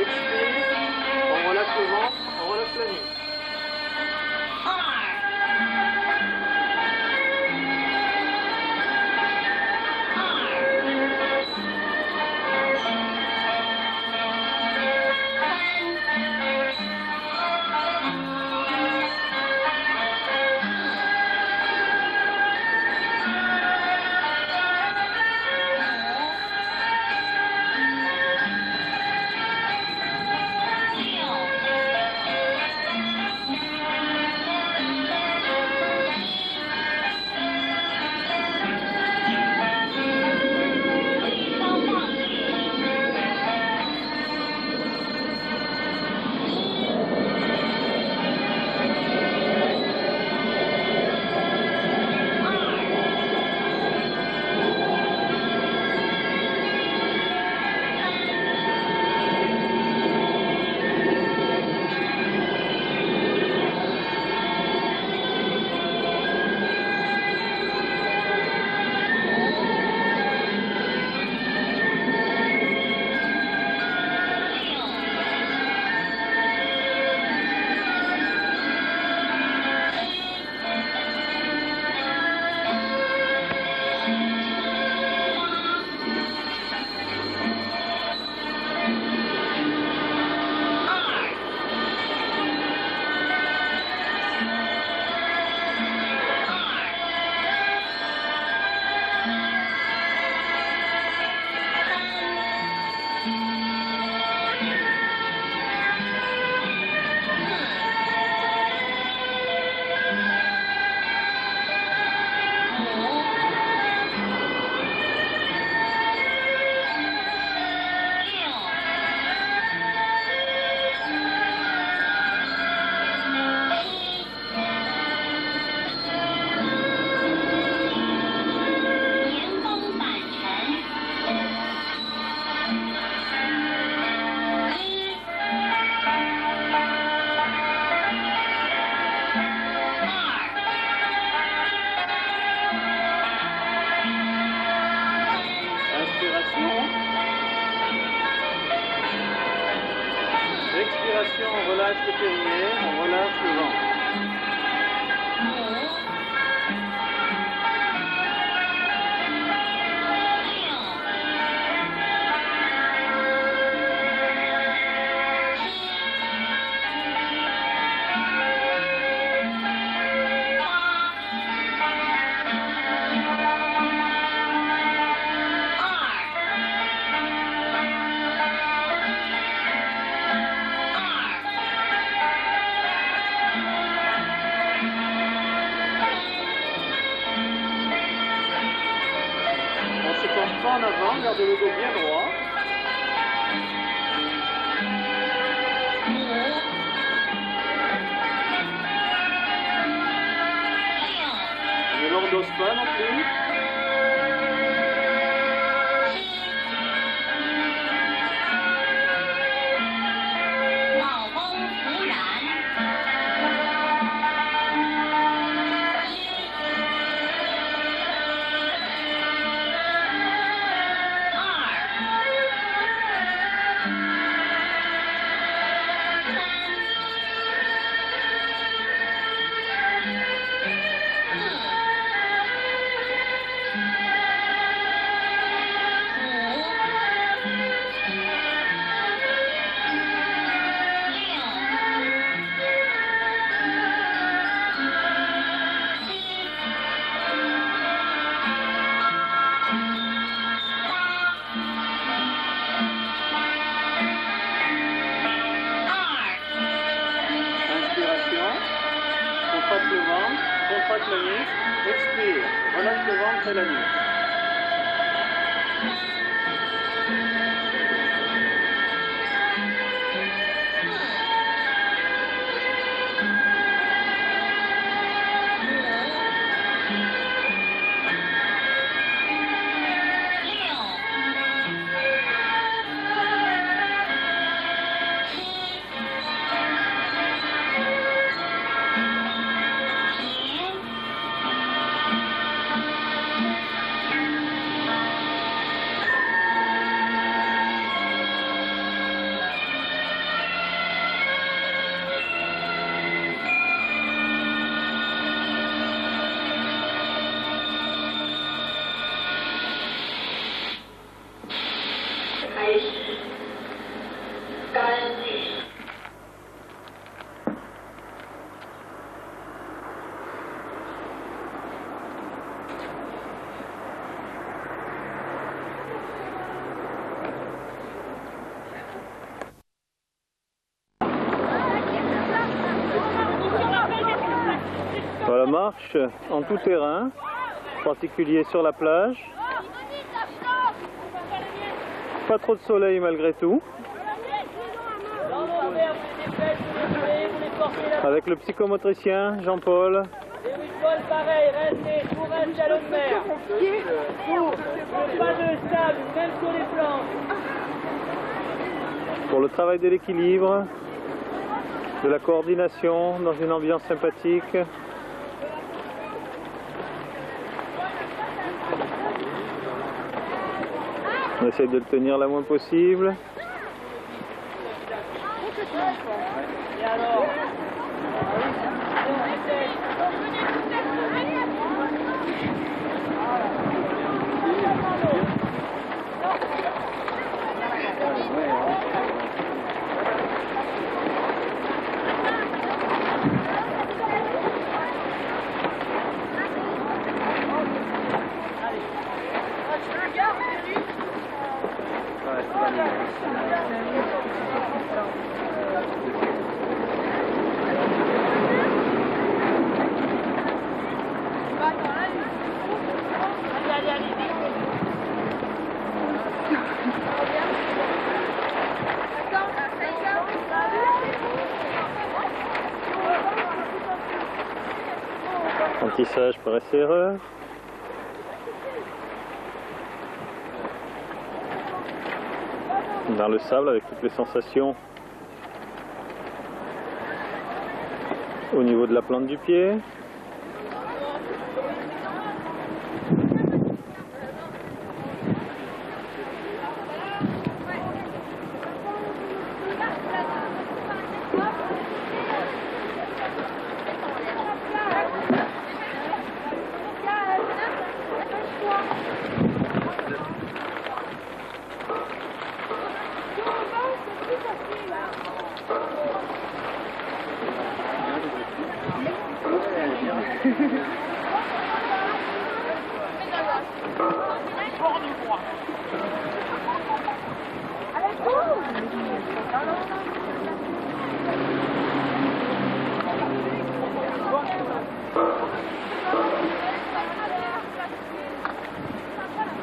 Expire. On relâche le ventre, on relâche la nuque. Expiration, on relâche le périnée, on relâche le ventre. En avant, gardez le dos bien droit. Ne l'endosse pas non plus. Contracte le ventre, contracte la nuque, expire, relâche le ventre et la nuque. marche en tout terrain, en particulier sur la plage. Pas trop de soleil malgré tout. Avec le psychomotricien Jean-Paul.
Pareil, restez, tout reste à l'eau de mer. Pas de sable, même sur les planches.
Pour le travail de l'équilibre, de la coordination dans une ambiance sympathique. On essaie de le tenir le moins possible.
Et alors?
Apprentissage par essai-erreur. Dans le sable avec toutes les sensations au niveau de la plante du pied.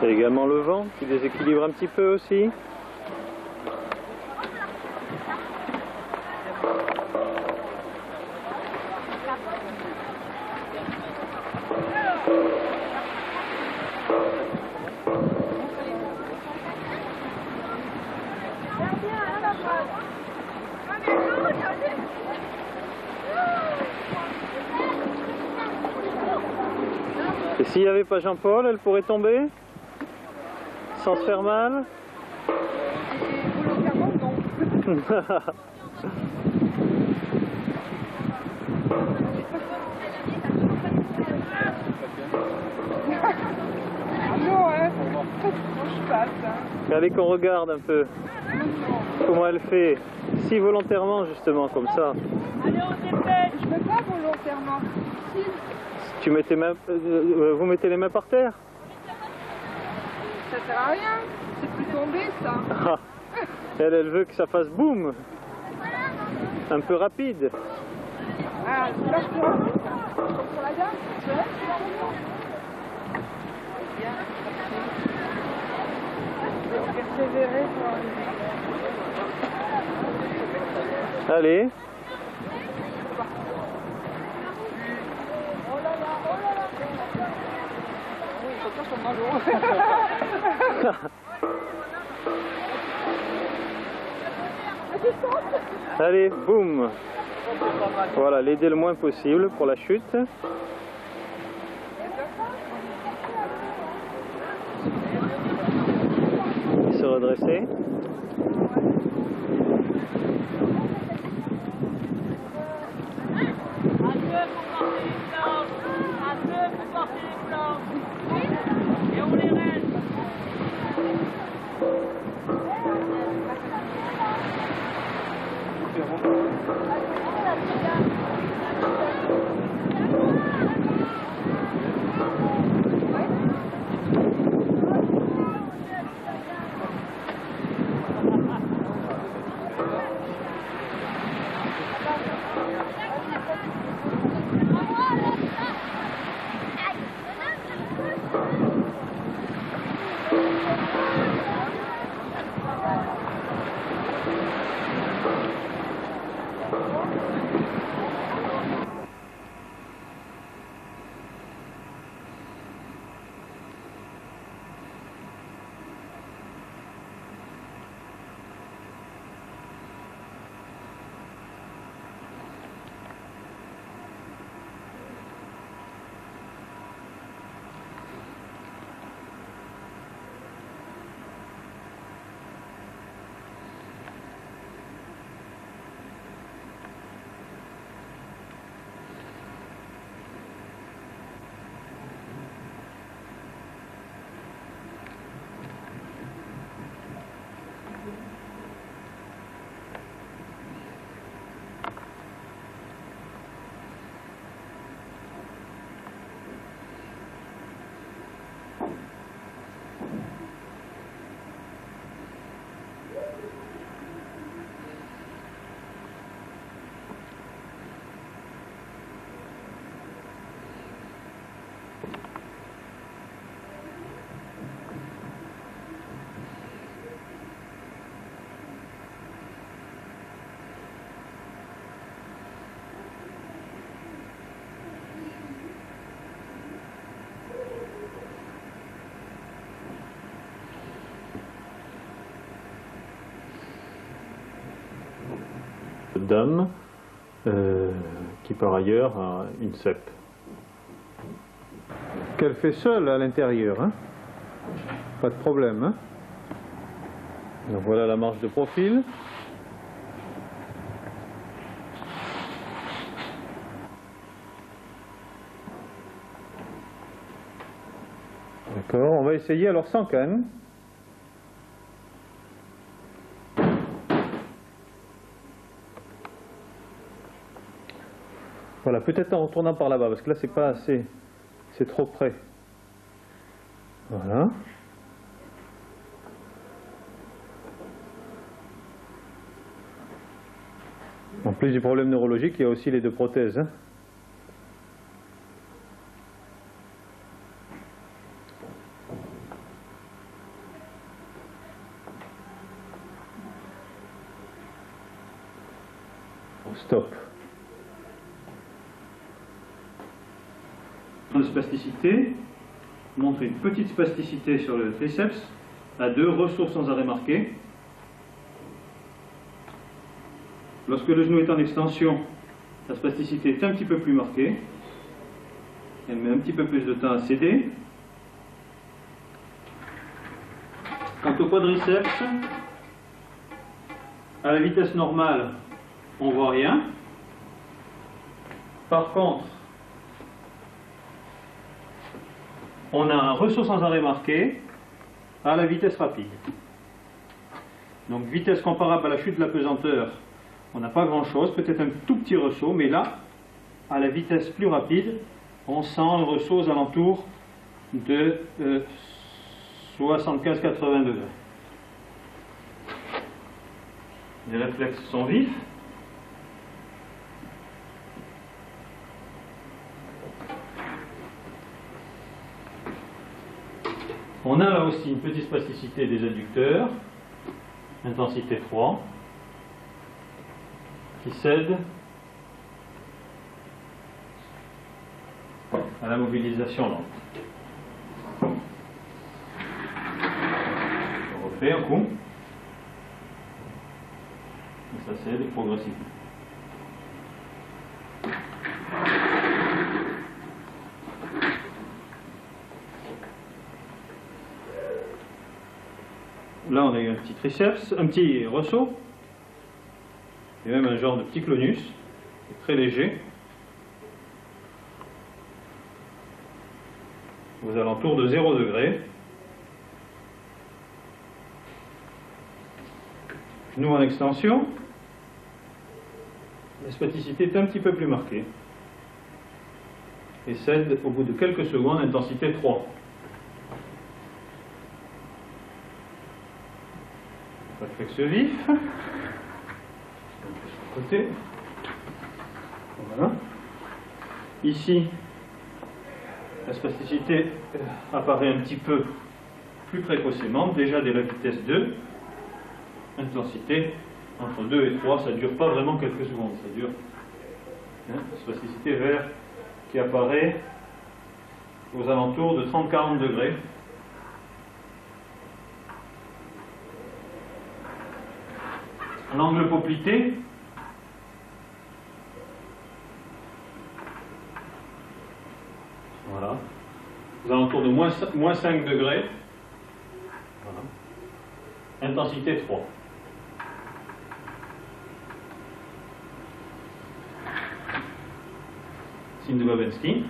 Il y a également le vent qui déséquilibre un petit peu aussi. Et s'il n'y avait pas Jean-Paul, elle pourrait tomber sans se faire mal?
Volontairement, non. Non, hein. Je passe.
Regardez qu'on regarde un peu comment elle fait, si volontairement justement comme ça.
Allez, on dépêche.
Je ne veux pas volontairement.
Tu mets tes mains, vous mettez les mains par terre?
Ça sert à rien. C'est plus tombé, ça.
Ah, elle veut que ça fasse boum, un peu rapide.
Ah, lâche-toi. Comme sur la dame. Bien. Je vais persévérer pour arriver.
Allez. Allez, boum. Voilà, l'aider le moins possible pour la chute. Se redresser.
Et on les reste.
dame qui par ailleurs a une cèpe. Qu'elle fait seule à l'intérieur, hein? Pas de problème. Hein? Donc voilà la marche de profil. D'accord, on va essayer alors sans canne. Voilà, peut-être en retournant par là-bas, parce que là c'est pas assez, c'est trop près. Voilà. En plus du problème neurologique, il y a aussi les deux prothèses. Hein. Stop. De spasticité, montre une petite spasticité sur le triceps à 2 ressources sans arrêt marqué. Lorsque le genou est en extension, la spasticité est un petit peu plus marquée. Elle met un petit peu plus de temps à céder. Quant au quadriceps, à la vitesse normale, on ne voit rien. Par contre, on a un ressaut sans arrêt marqué à la vitesse rapide. Donc vitesse comparable à la chute de la pesanteur, on n'a pas grand chose, peut-être un tout petit ressaut, mais là, à la vitesse plus rapide, on sent un ressaut aux alentours de 75-80 degrés. Les réflexes sont vifs. On a là aussi une petite spasticité des adducteurs, intensité 3, qui cède à la mobilisation lente. On refait un coup, et ça cède progressivement. Là, on a eu un petit triceps, un petit ressaut, et même un genre de petit clonus, très léger, aux alentours de 0 degré. Genou en extension, la spasticité est un petit peu plus marquée, et cède au bout de quelques secondes, intensité 3. Réflexe vif, côté. Voilà. Ici, la spasticité apparaît un petit peu plus précocement, déjà dès la vitesse 2. Intensité entre 2 et 3, ça ne dure pas vraiment quelques secondes, ça dure. Spasticité vert qui apparaît aux alentours de 30-40 degrés. L'angle poplité, voilà, aux alentours de moins 5 degrés, voilà. Intensité 3. Signe de Babinski,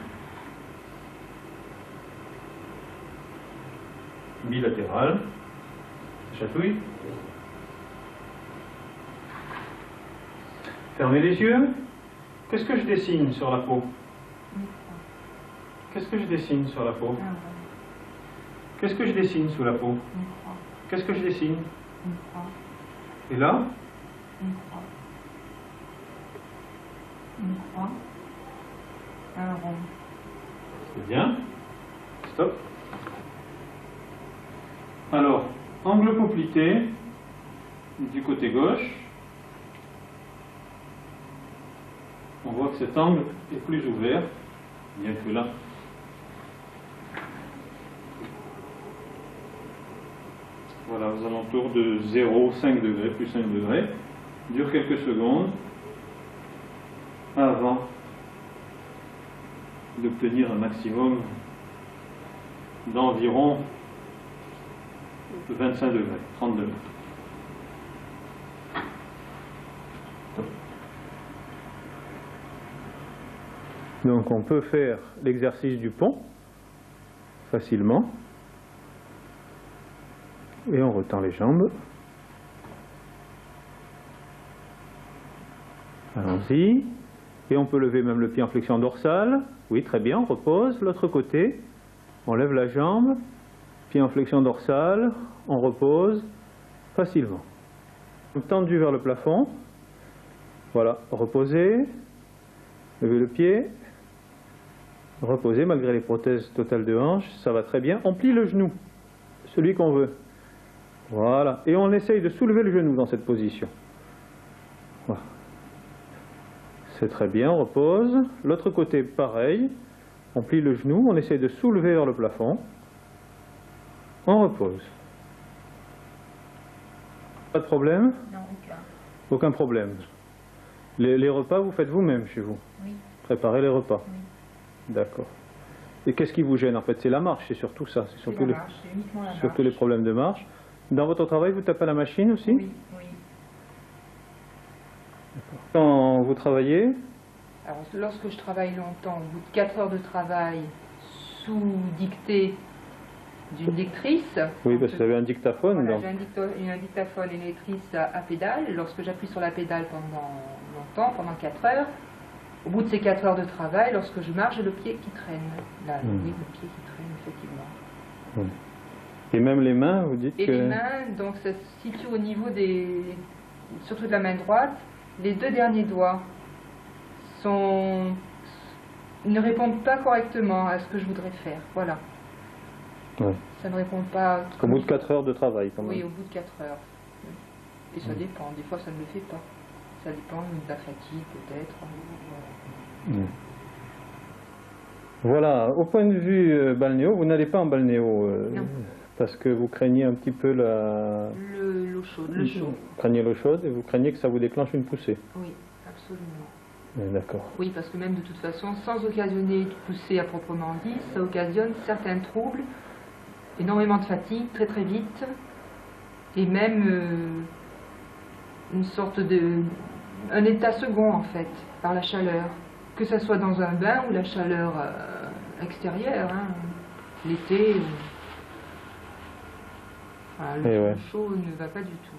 bilatéral, chatouille. Fermez les yeux. Qu'est-ce que je dessine sur la peau? Qu'est-ce que je dessine sur la peau? Qu'est-ce que je dessine sous la peau? Qu'est-ce que je dessine? Et là?
Une croix. Un rond.
C'est bien. Stop. Alors, angle poplité du côté gauche. On voit que cet angle est plus ouvert, bien que là. Voilà, aux alentours de 0,5 degrés, plus 5 degrés. Dure quelques secondes. avant d'obtenir un maximum d'environ 25 degrés, 30 degrés. Donc on peut faire l'exercice du pont facilement. Et on retend les jambes. Allons-y. Et on peut lever même le pied en flexion dorsale. Oui, très bien, on repose. L'autre côté, on lève la jambe, pied en flexion dorsale, on repose facilement. Tendu vers le plafond. Voilà, reposez. Levez le pied. Reposez malgré les prothèses totales de hanche. Ça va très bien. On plie le genou, celui qu'on veut. Voilà. Et on essaye de soulever le genou dans cette position. Voilà. C'est très bien, on repose. L'autre côté, pareil. On plie le genou, on essaye de soulever vers le plafond. On repose. Pas de problème?
Non, aucun.
Aucun problème. Les repas, vous faites vous-même chez vous?
Oui.
Préparez les repas?
Oui.
D'accord. Et qu'est-ce qui vous gêne en fait? C'est la marche, c'est surtout ça. C'est surtout,
C'est uniquement la marche.
surtout les problèmes de marche. Dans votre travail, vous tapez à la machine aussi?
Oui, oui.
Quand vous travaillez?
Alors, lorsque je travaille longtemps, au bout de 4 heures de travail, sous dictée d'une lectrice.
Oui, parce que vous avez un dictaphone.
Voilà,
Donc.
j'ai un dictaphone et une lectrice à pédale. Lorsque j'appuie sur la pédale pendant longtemps, pendant 4 heures, au bout de ces 4 heures de travail, lorsque je marche, j'ai le pied qui traîne. Là, le pied qui traîne, effectivement.
Et même les mains, vous dites
Et
que...
les mains, donc ça se situe au niveau des... surtout de la main droite. Les 2 derniers doigts ne répondent pas correctement à ce que je voudrais faire. Voilà.
Ouais.
Ça ne répond pas...
Au bout de 4 heures de travail, quand même.
Oui, au bout de 4 heures. Et ça dépend. Des fois, ça ne le fait pas. Ça dépend de la fatigue, peut-être.
Voilà. Au point de vue balnéo, vous n'allez pas en balnéo
Non.
parce que vous craignez un petit peu
L'eau chaude. Le chaud.
Vous craignez l'eau chaude et vous craignez que ça vous déclenche une poussée.
Oui, absolument.
D'accord.
Oui, parce que même de toute façon, sans occasionner de poussée à proprement dit, ça occasionne certains troubles, énormément de fatigue, très très vite, et même une sorte un état second en fait, par la chaleur, que ce soit dans un bain ou la chaleur extérieure, hein, l'été, voilà, le chaud ne va pas du tout.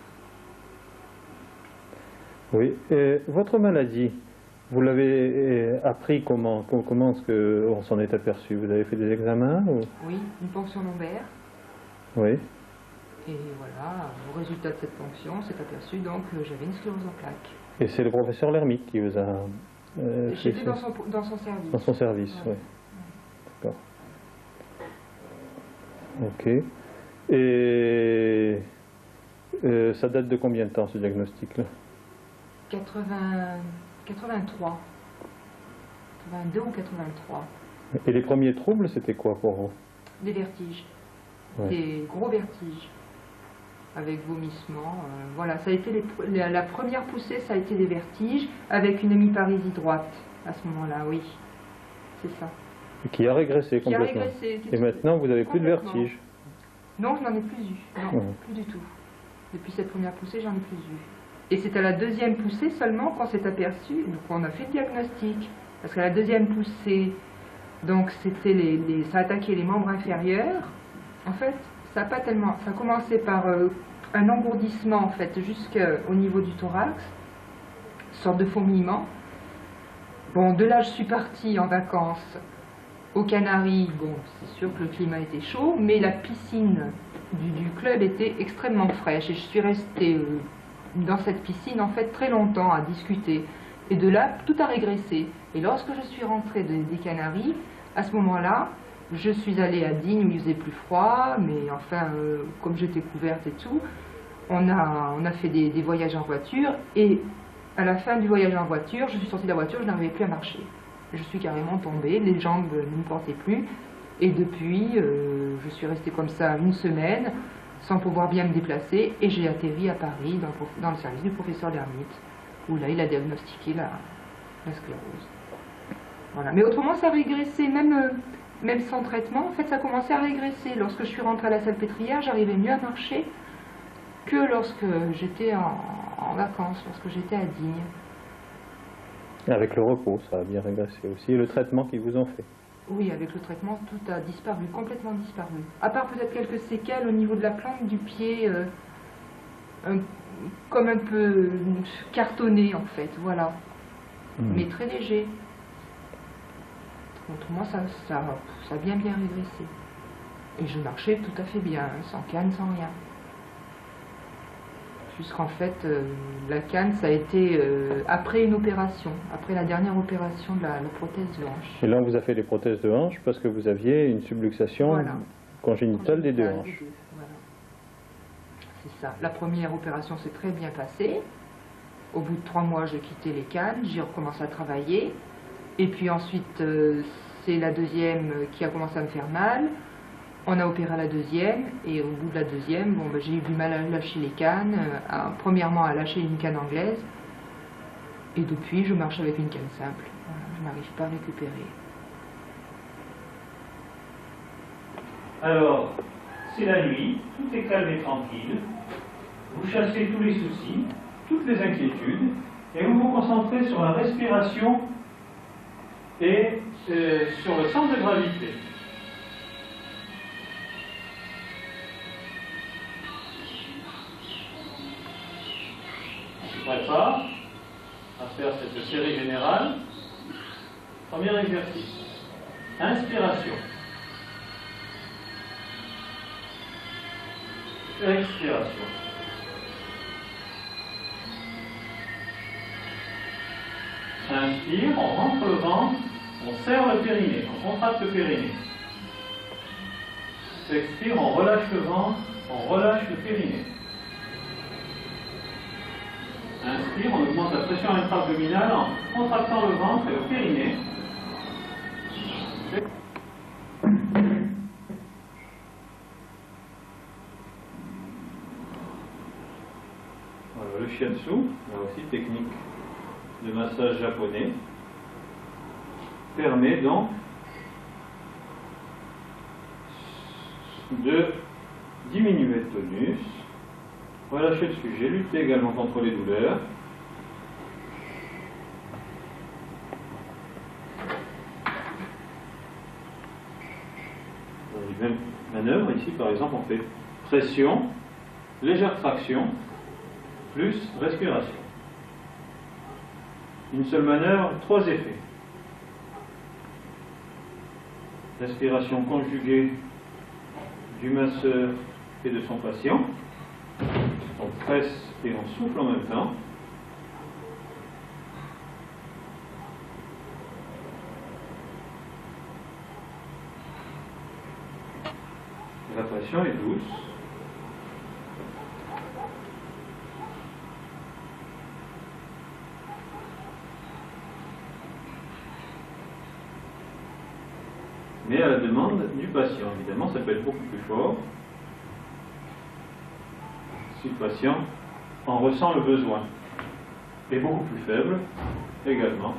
Oui, et votre maladie, vous l'avez appris comment est-ce qu'on s'en est aperçu? Vous avez fait des examens ou...
Oui, une ponction lombaire.
Oui.
Et voilà, au résultat de cette ponction, s'est aperçu donc que j'avais une sclérose en plaques.
Et c'est le professeur Lermite qui vous a...
J'étais dans son service.
Dans son service, oui. D'accord. Ok. Et ça date de combien de temps ce diagnostic-là?
83. 82 ou 83.
Et les premiers troubles, c'était quoi pour vous?
Des vertiges.
Ouais.
Des gros vertiges. Avec vomissements. Voilà, ça a été la première poussée, ça a été des vertiges, avec une hémiparésie droite, à ce moment-là, oui. C'est ça.
Et qui a régressé complètement.
Qui a régressé.
Et maintenant, vous n'avez plus de vertige?
Non, je n'en ai plus eu. Non, plus du tout. Depuis cette première poussée, j'en ai plus eu. Et c'est à la deuxième poussée seulement qu'on s'est aperçu, donc on a fait le diagnostic. Parce qu'à la deuxième poussée, donc c'était ça attaquait les membres inférieurs. En fait, ça a pas tellement. Ça a commencé par un engourdissement en fait jusqu'au niveau du thorax, une sorte de fourmillement. Bon, de là je suis partie en vacances aux Canaries. Bon, c'est sûr que le climat était chaud, mais la piscine du club était extrêmement fraîche et je suis restée dans cette piscine en fait très longtemps à discuter. Et de là, tout a régressé. Et lorsque je suis rentrée des Canaries, à ce moment-là, je suis allée à Digne où il faisait plus froid, mais enfin, comme j'étais couverte et tout, on a fait des voyages en voiture. Et à la fin du voyage en voiture, je suis sortie de la voiture, je n'arrivais plus à marcher. Je suis carrément tombée, les jambes ne me portaient plus. Et depuis, je suis restée comme ça une semaine, sans pouvoir bien me déplacer. Et j'ai atterri à Paris, dans le service du professeur Lermite, où là, il a diagnostiqué la sclérose. Voilà. Mais autrement, ça régressait, même sans traitement, en fait, ça commençait à régresser. Lorsque je suis rentrée à la Salpêtrière, j'arrivais mieux à marcher que lorsque j'étais en vacances, lorsque j'étais à Digne.
Avec le repos, ça a bien régressé aussi. Et le traitement qu'ils vous ont fait?
Oui, avec le traitement, tout a disparu, complètement disparu. À part peut-être quelques séquelles au niveau de la plante du pied, comme un peu cartonné en fait, voilà. Mais très léger. Autrement, ça a bien régressé. Et je marchais tout à fait bien, sans canne, sans rien. Puisqu'en fait, la canne, ça a été après une opération, après la dernière opération de la prothèse de hanche.
Et là, on vous a fait des prothèses de hanche parce que vous aviez une subluxation
Voilà.
congénitale des deux hanches.
Voilà. C'est ça. La première opération s'est très bien passée. Au bout de 3 mois, j'ai quitté les cannes, j'ai recommencé à travailler. Et puis ensuite, c'est la deuxième qui a commencé à me faire mal. On a opéré la deuxième, et au bout de la deuxième, bon, j'ai eu du mal à lâcher les cannes. Premièrement, à lâcher une canne anglaise. Et depuis, je marche avec une canne simple. Voilà, je n'arrive pas à récupérer.
Alors, c'est la nuit, tout est calme et tranquille. Vous chassez tous les soucis, toutes les inquiétudes, et vous vous concentrez sur la respiration et sur le centre de gravité. Je prépare à faire cette série générale. Premier exercice. Inspiration. Expiration. Inspire, on rentre le ventre, on serre le périnée, on contracte le périnée. Expire, on relâche le ventre, on relâche le périnée. Inspire, on augmente la pression intra-abdominale en contractant le ventre et le périnée. Voilà, le shiatsu, là aussi technique de massage japonais, permet donc de diminuer le tonus, relâcher le sujet, lutter également contre les douleurs. Dans les mêmes manœuvres, ici par exemple, on fait pression, légère traction, plus respiration. Une seule manœuvre, 3 effets. Respiration conjuguée du masseur et de son patient. On presse et on souffle en même temps. La pression est douce. Mais à la demande du patient, évidemment, ça peut être beaucoup plus fort si le patient en ressent le besoin, et beaucoup plus faible également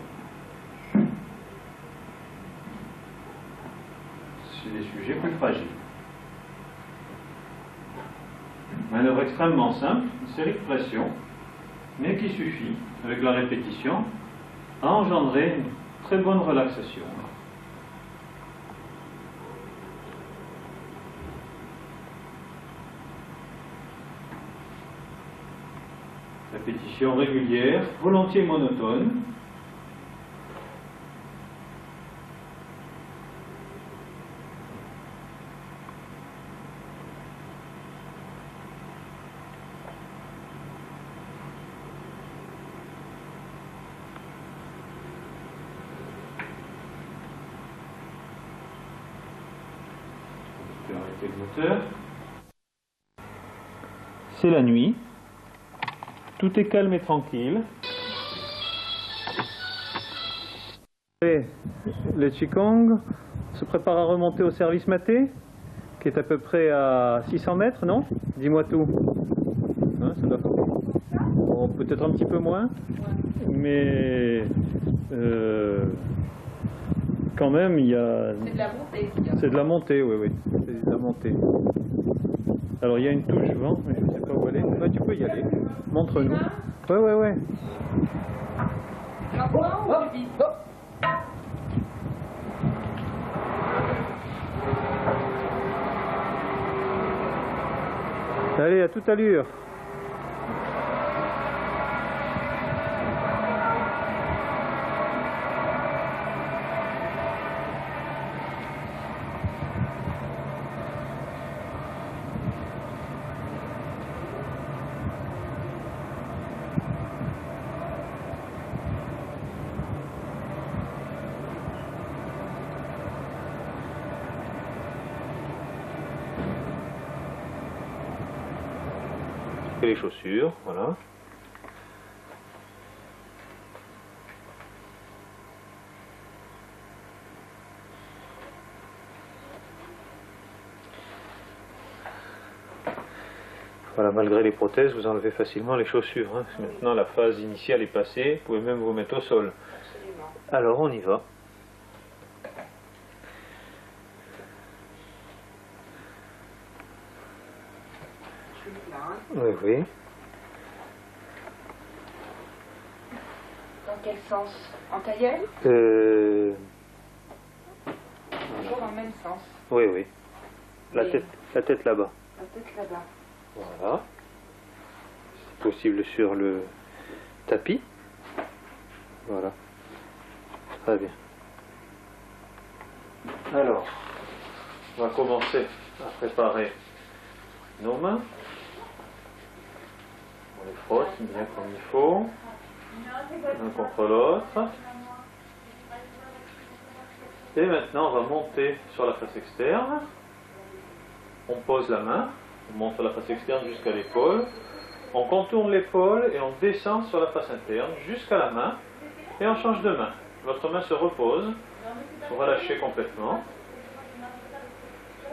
sur des sujets plus fragiles. Manœuvre extrêmement simple, une série de pressions, mais qui suffit, avec la répétition, à engendrer une très bonne relaxation. Répétition régulière, volontiers monotone. Je vais arrêter le moteur. C'est la nuit. Tout est calme et tranquille. Et le Qigong se prépare à remonter au service maté, qui est à peu près à 600 mètres, non? Dis-moi tout. Hein, ça doit... On peut
peut-être un petit peu moins, mais quand même il y a...
C'est de la montée.
C'est de la montée, oui, oui, c'est de la montée. Alors il y a une touche vent, mais je ne sais pas où elle est. Là, tu peux y aller, montre-nous. Ouais, ouais, ouais.
Lentement ou plus vite?
Allez, à toute allure. Et les chaussures, voilà. Voilà, malgré les prothèses, vous enlevez facilement les chaussures. Hein. Maintenant, la phase initiale est passée, vous pouvez même vous mettre au sol.
Absolument.
Alors, on y va.
Je suis là, hein.
Oui, oui.
Dans quel sens? En tailleul? Toujours dans le même sens.
Oui, oui. La
Et-
tête là-bas.
La tête là-bas.
Voilà. C'est possible sur le tapis. Voilà. Très bien. Alors, on va commencer à préparer nos mains. On les frotte bien comme il faut, l'un contre l'autre. Et maintenant, on va monter sur la face externe. On pose la main, on monte sur la face externe jusqu'à l'épaule. On contourne l'épaule et on descend sur la face interne jusqu'à la main. Et on change de main. Votre main se repose, on va lâcher complètement.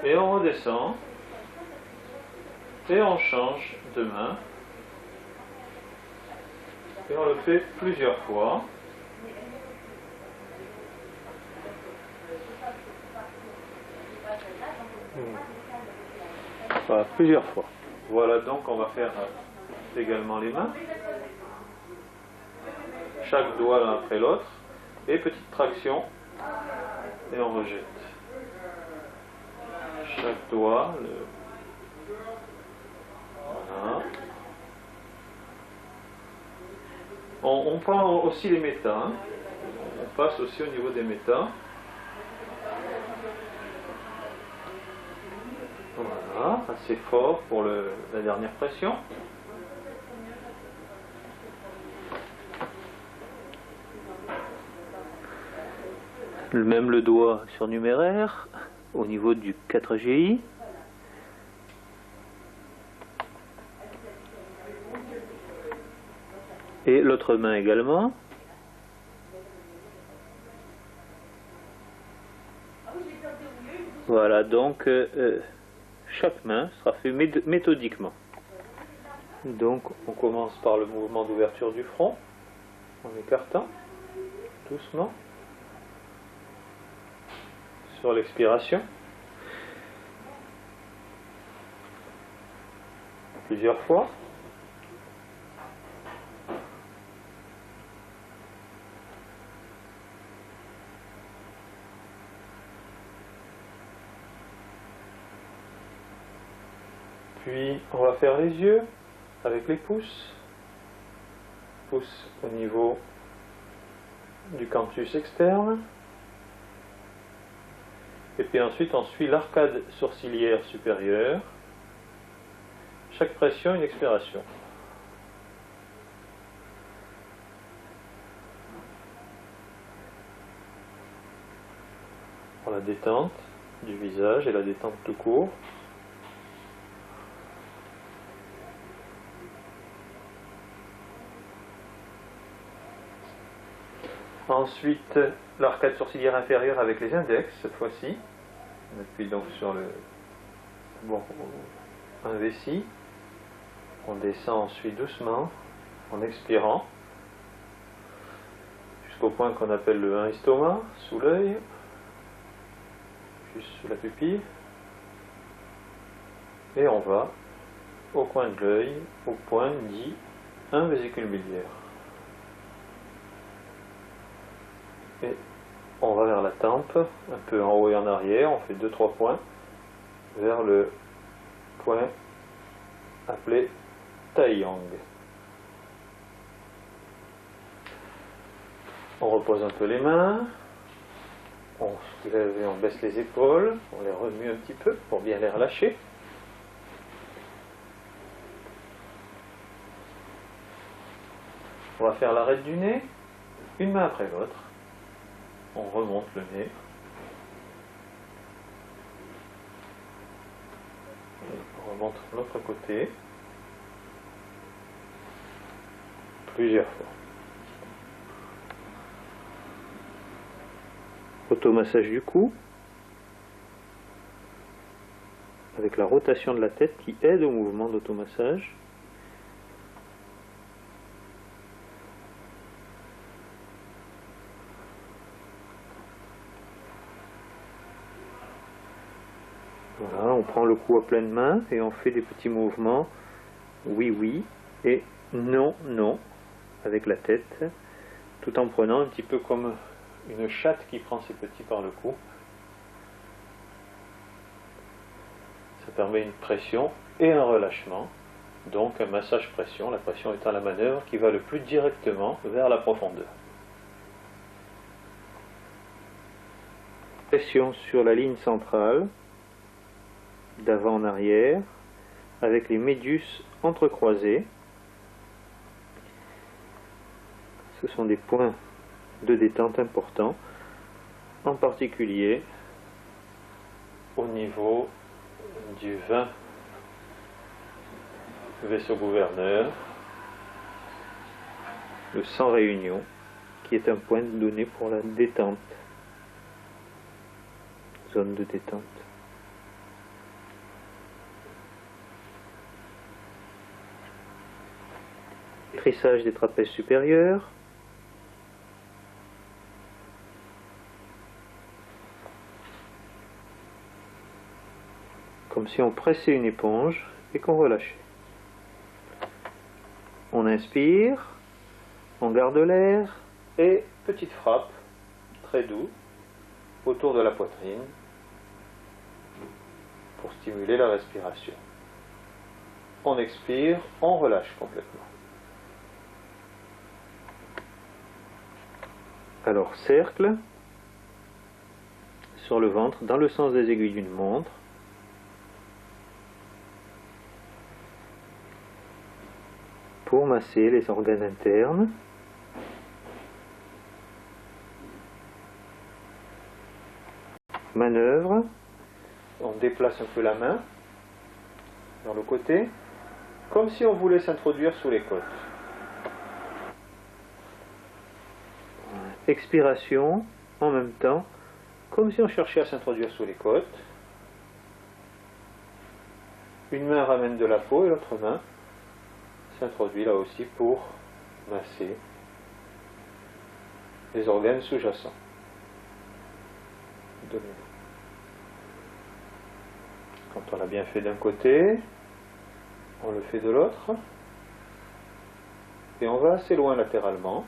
Et on redescend. Et on change de main. Et on le fait plusieurs fois. Voilà, plusieurs fois. Voilà, donc on va faire également les mains. Chaque doigt l'un après l'autre. Et petite traction. Et on rejette. Chaque doigt. Voilà. On prend aussi les métas. Hein. On passe aussi au niveau des métas. Voilà, assez fort pour la dernière pression. Même le doigt surnuméraire au niveau du 4GI. Et l'autre main également. Voilà, donc chaque main sera fait méthodiquement. Donc on commence par le mouvement d'ouverture du front, en écartant, doucement, sur l'expiration. Plusieurs fois. Puis on va faire les yeux avec les pouces. Pouces au niveau du canthus externe. Et puis ensuite on suit l'arcade sourcilière supérieure. Chaque pression, une expiration. Pour la détente du visage et la détente tout court. Ensuite, l'arcade sourcilière inférieure avec les index, cette fois-ci. On appuie donc sur le bon, un vessie. On descend ensuite doucement en expirant, jusqu'au point qu'on appelle le 1 estomac, sous l'œil, juste sous la pupille. Et on va au coin de l'œil, au point dit 1 vésicule biliaire. Et on va vers la tempe, un peu en haut et en arrière, on fait 2-3 points vers le point appelé Taiyang. On repose un peu les mains, on soulève et on baisse les épaules, on les remue un petit peu pour bien les relâcher. On va faire l'arête du nez, une main après l'autre. On remonte le nez. Et on remonte l'autre côté. Plusieurs fois. Automassage du cou. Avec la rotation de la tête qui aide au mouvement d'automassage. Voilà, on prend le cou à pleine main et on fait des petits mouvements oui oui et non non avec la tête, tout en prenant un petit peu comme une chatte qui prend ses petits par le cou. Ça permet une pression et un relâchement, donc un massage pression, la pression étant la manœuvre qui va le plus directement vers la profondeur. Pression sur la ligne centrale, d'avant en arrière, avec les médius entrecroisés. Ce sont des points de détente importants, en particulier au niveau du 20 vaisseau gouverneur, le sans réunion, qui est un point donné pour la détente, zone de détente. Trissage des trapèzes supérieurs. Comme si on pressait une éponge et qu'on relâchait. On inspire, on garde l'air et petite frappe, très doux, autour de la poitrine pour stimuler la respiration. On expire, on relâche complètement. Alors cercle sur le ventre dans le sens des aiguilles d'une montre. Pour masser les organes internes. Manœuvre. On déplace un peu la main vers le côté, comme si on voulait s'introduire sous les côtes. Expiration, en même temps, comme si on cherchait à s'introduire sous les côtes. Une main ramène de la peau et l'autre main s'introduit là aussi pour masser les organes sous-jacents. Quand on l'a bien fait d'un côté, on le fait de l'autre, et on va assez loin latéralement.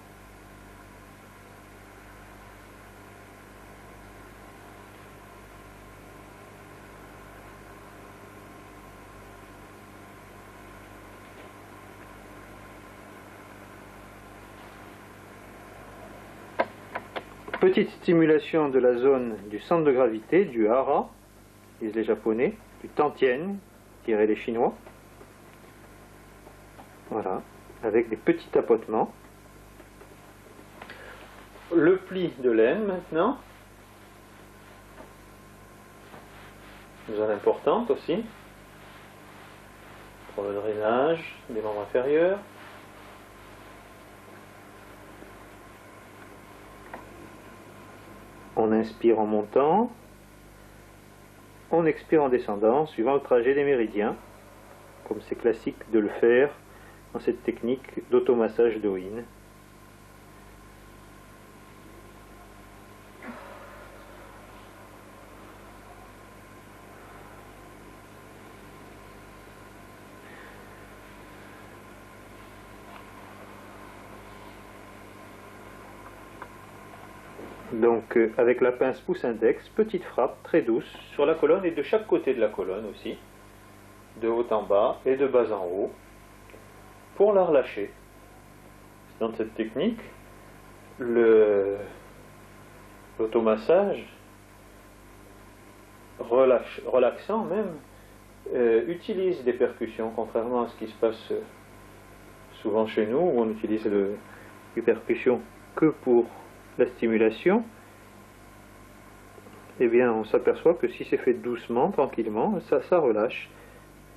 Petite stimulation de la zone du centre de gravité, du hara, disent les japonais, du tantien, diraient les chinois. Voilà, avec des petits tapotements. Le pli de l'aine maintenant. Zone importante aussi, pour le drainage des membres inférieurs. On inspire en montant, on expire en descendant, suivant le trajet des méridiens, comme c'est classique de le faire dans cette technique d'automassage Douyin. Donc avec la pince pouce index, petite frappe très douce sur la colonne et de chaque côté de la colonne aussi, de haut en bas et de bas en haut, pour la relâcher. Dans cette technique, l'automassage, relaxant même, utilise des percussions, contrairement à ce qui se passe souvent chez nous, où on utilise les percussions que pour la stimulation. Eh bien, on s'aperçoit que si c'est fait doucement, tranquillement, ça relâche.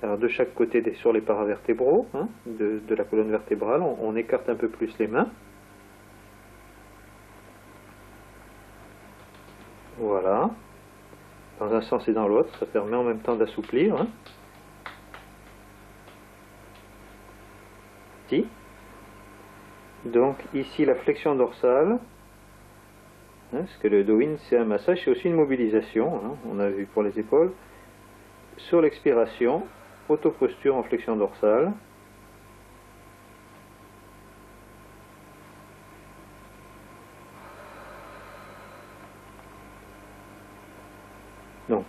Alors, de chaque côté, sur les paravertébraux, hein, de la colonne vertébrale, on écarte un peu plus les mains. Voilà. Dans un sens et dans l'autre, ça permet en même temps d'assouplir. Hein. Ici. Donc, ici, la flexion dorsale. Parce que le Douyin, c'est un massage, c'est aussi une mobilisation, hein, on a vu pour les épaules. Sur l'expiration, autoposture en flexion dorsale. Donc,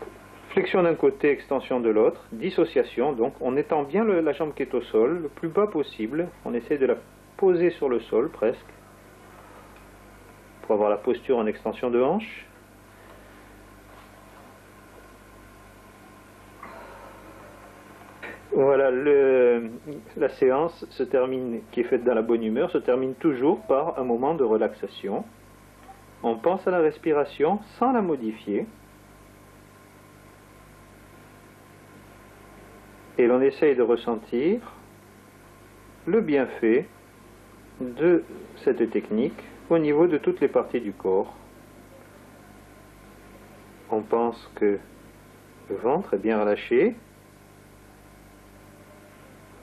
flexion d'un côté, extension de l'autre, dissociation, donc on étend bien la jambe qui est au sol, le plus bas possible, on essaie de la poser sur le sol presque, pour avoir la posture en extension de hanche. Voilà, la séance se termine, qui est faite dans la bonne humeur, se termine toujours par un moment de relaxation. On pense à la respiration sans la modifier. Et l'on essaye de ressentir le bienfait de cette technique au niveau de toutes les parties du corps. On pense que le ventre est bien relâché,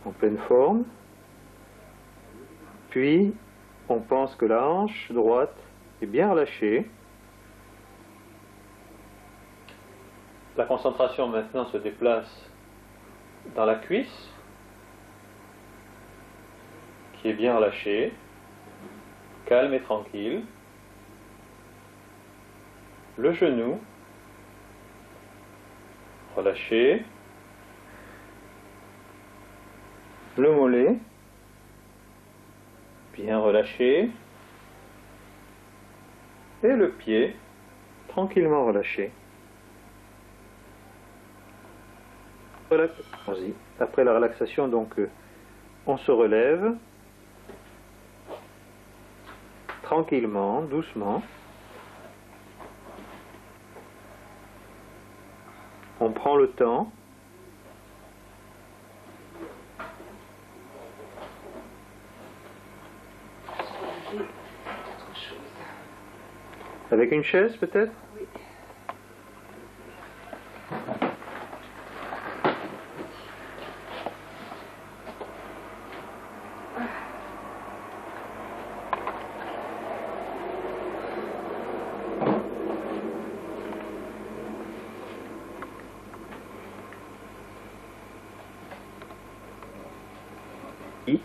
en pleine forme, puis on pense que la hanche droite est bien relâchée. La concentration maintenant se déplace dans la cuisse, qui est bien relâchée, calme et tranquille, le genou, relâché, le mollet, bien relâché, et le pied, tranquillement relâché. Après la relaxation, donc, on se relève, tranquillement, doucement. On prend le temps. Avec une chaise peut-être?
Oui.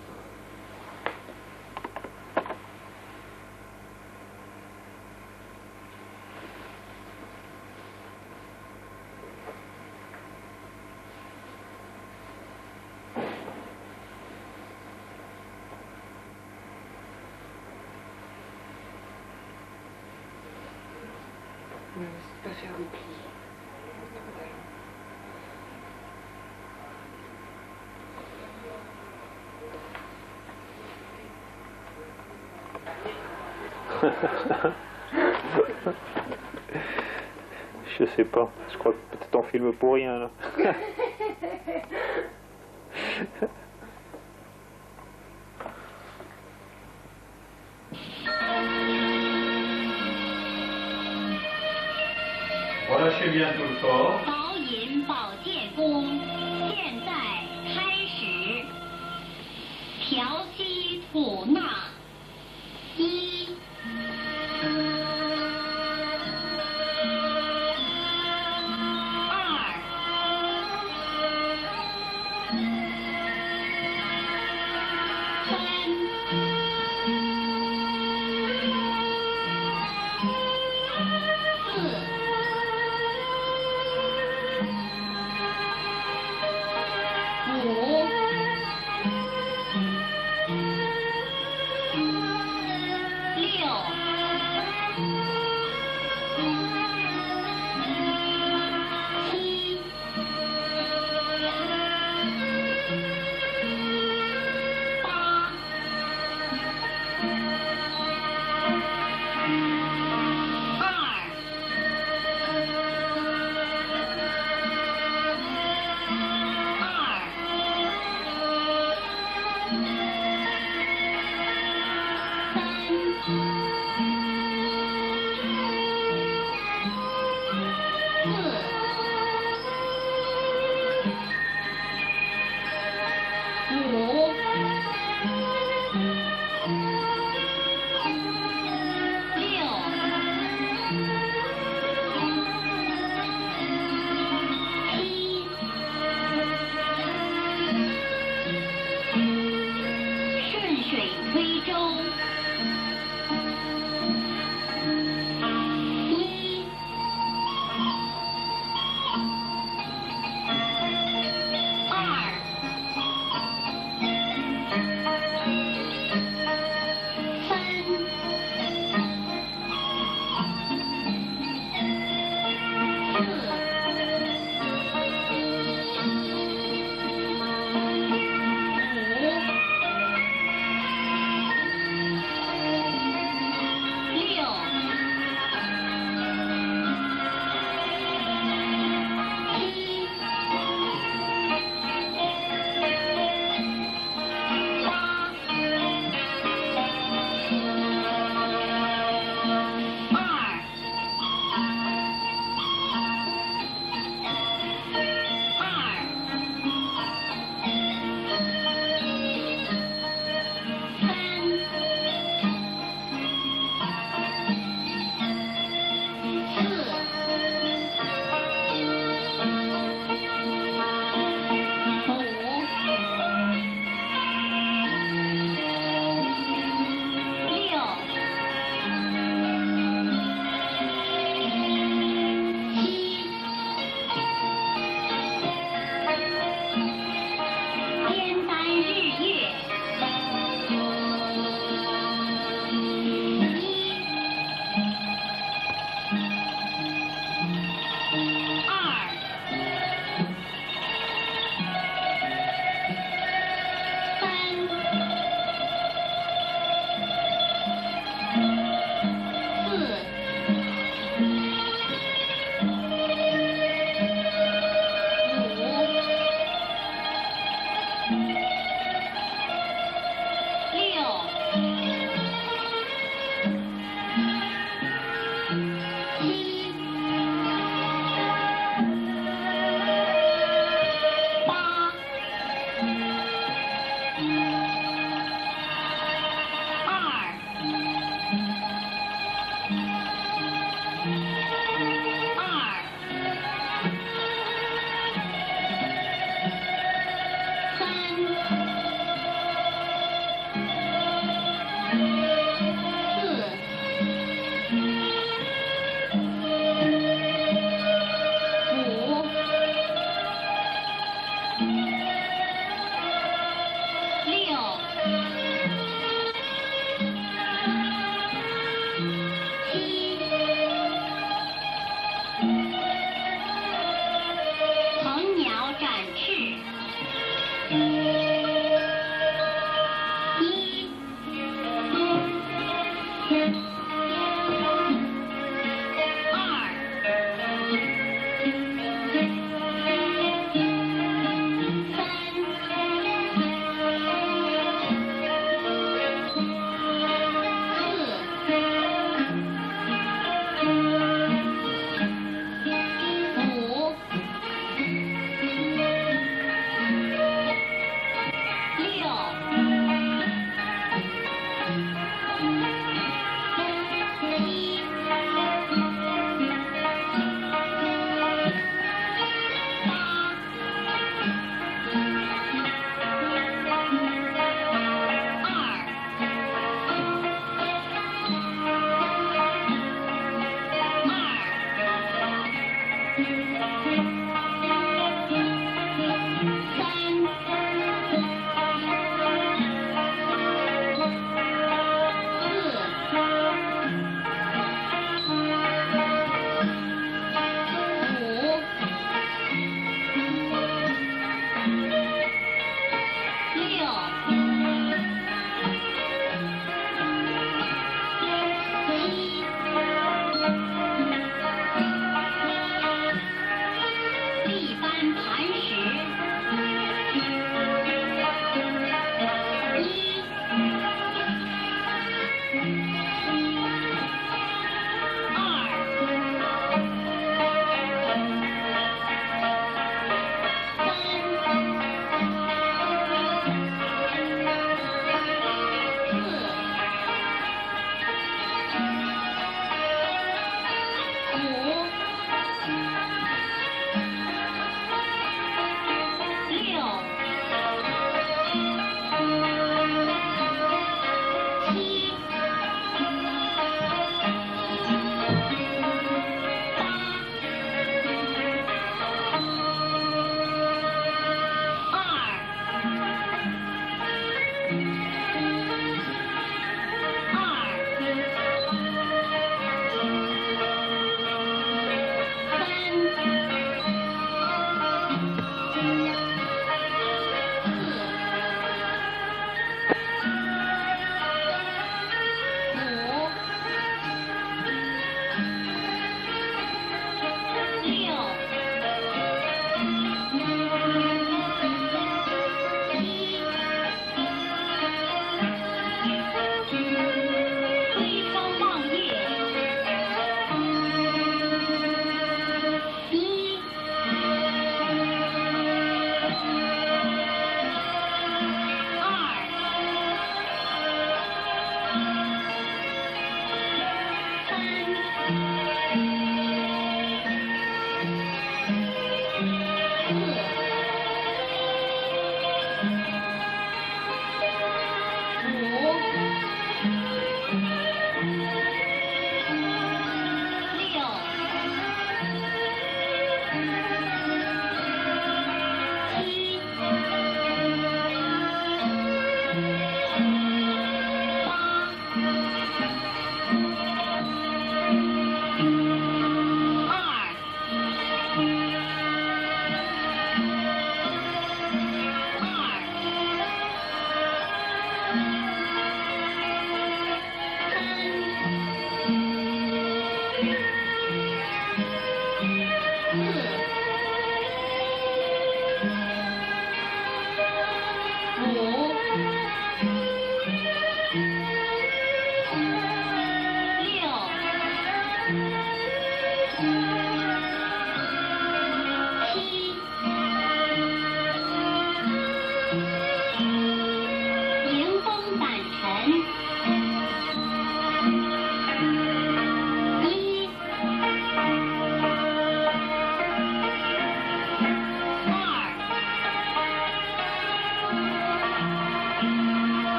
Ne pas faire des plis.
Je sais pas, je crois que peut-être on filme pour rien là. Relâchez bien tout le corps.
宝引宝剑功，现在开始。调调息吐纳一。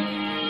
4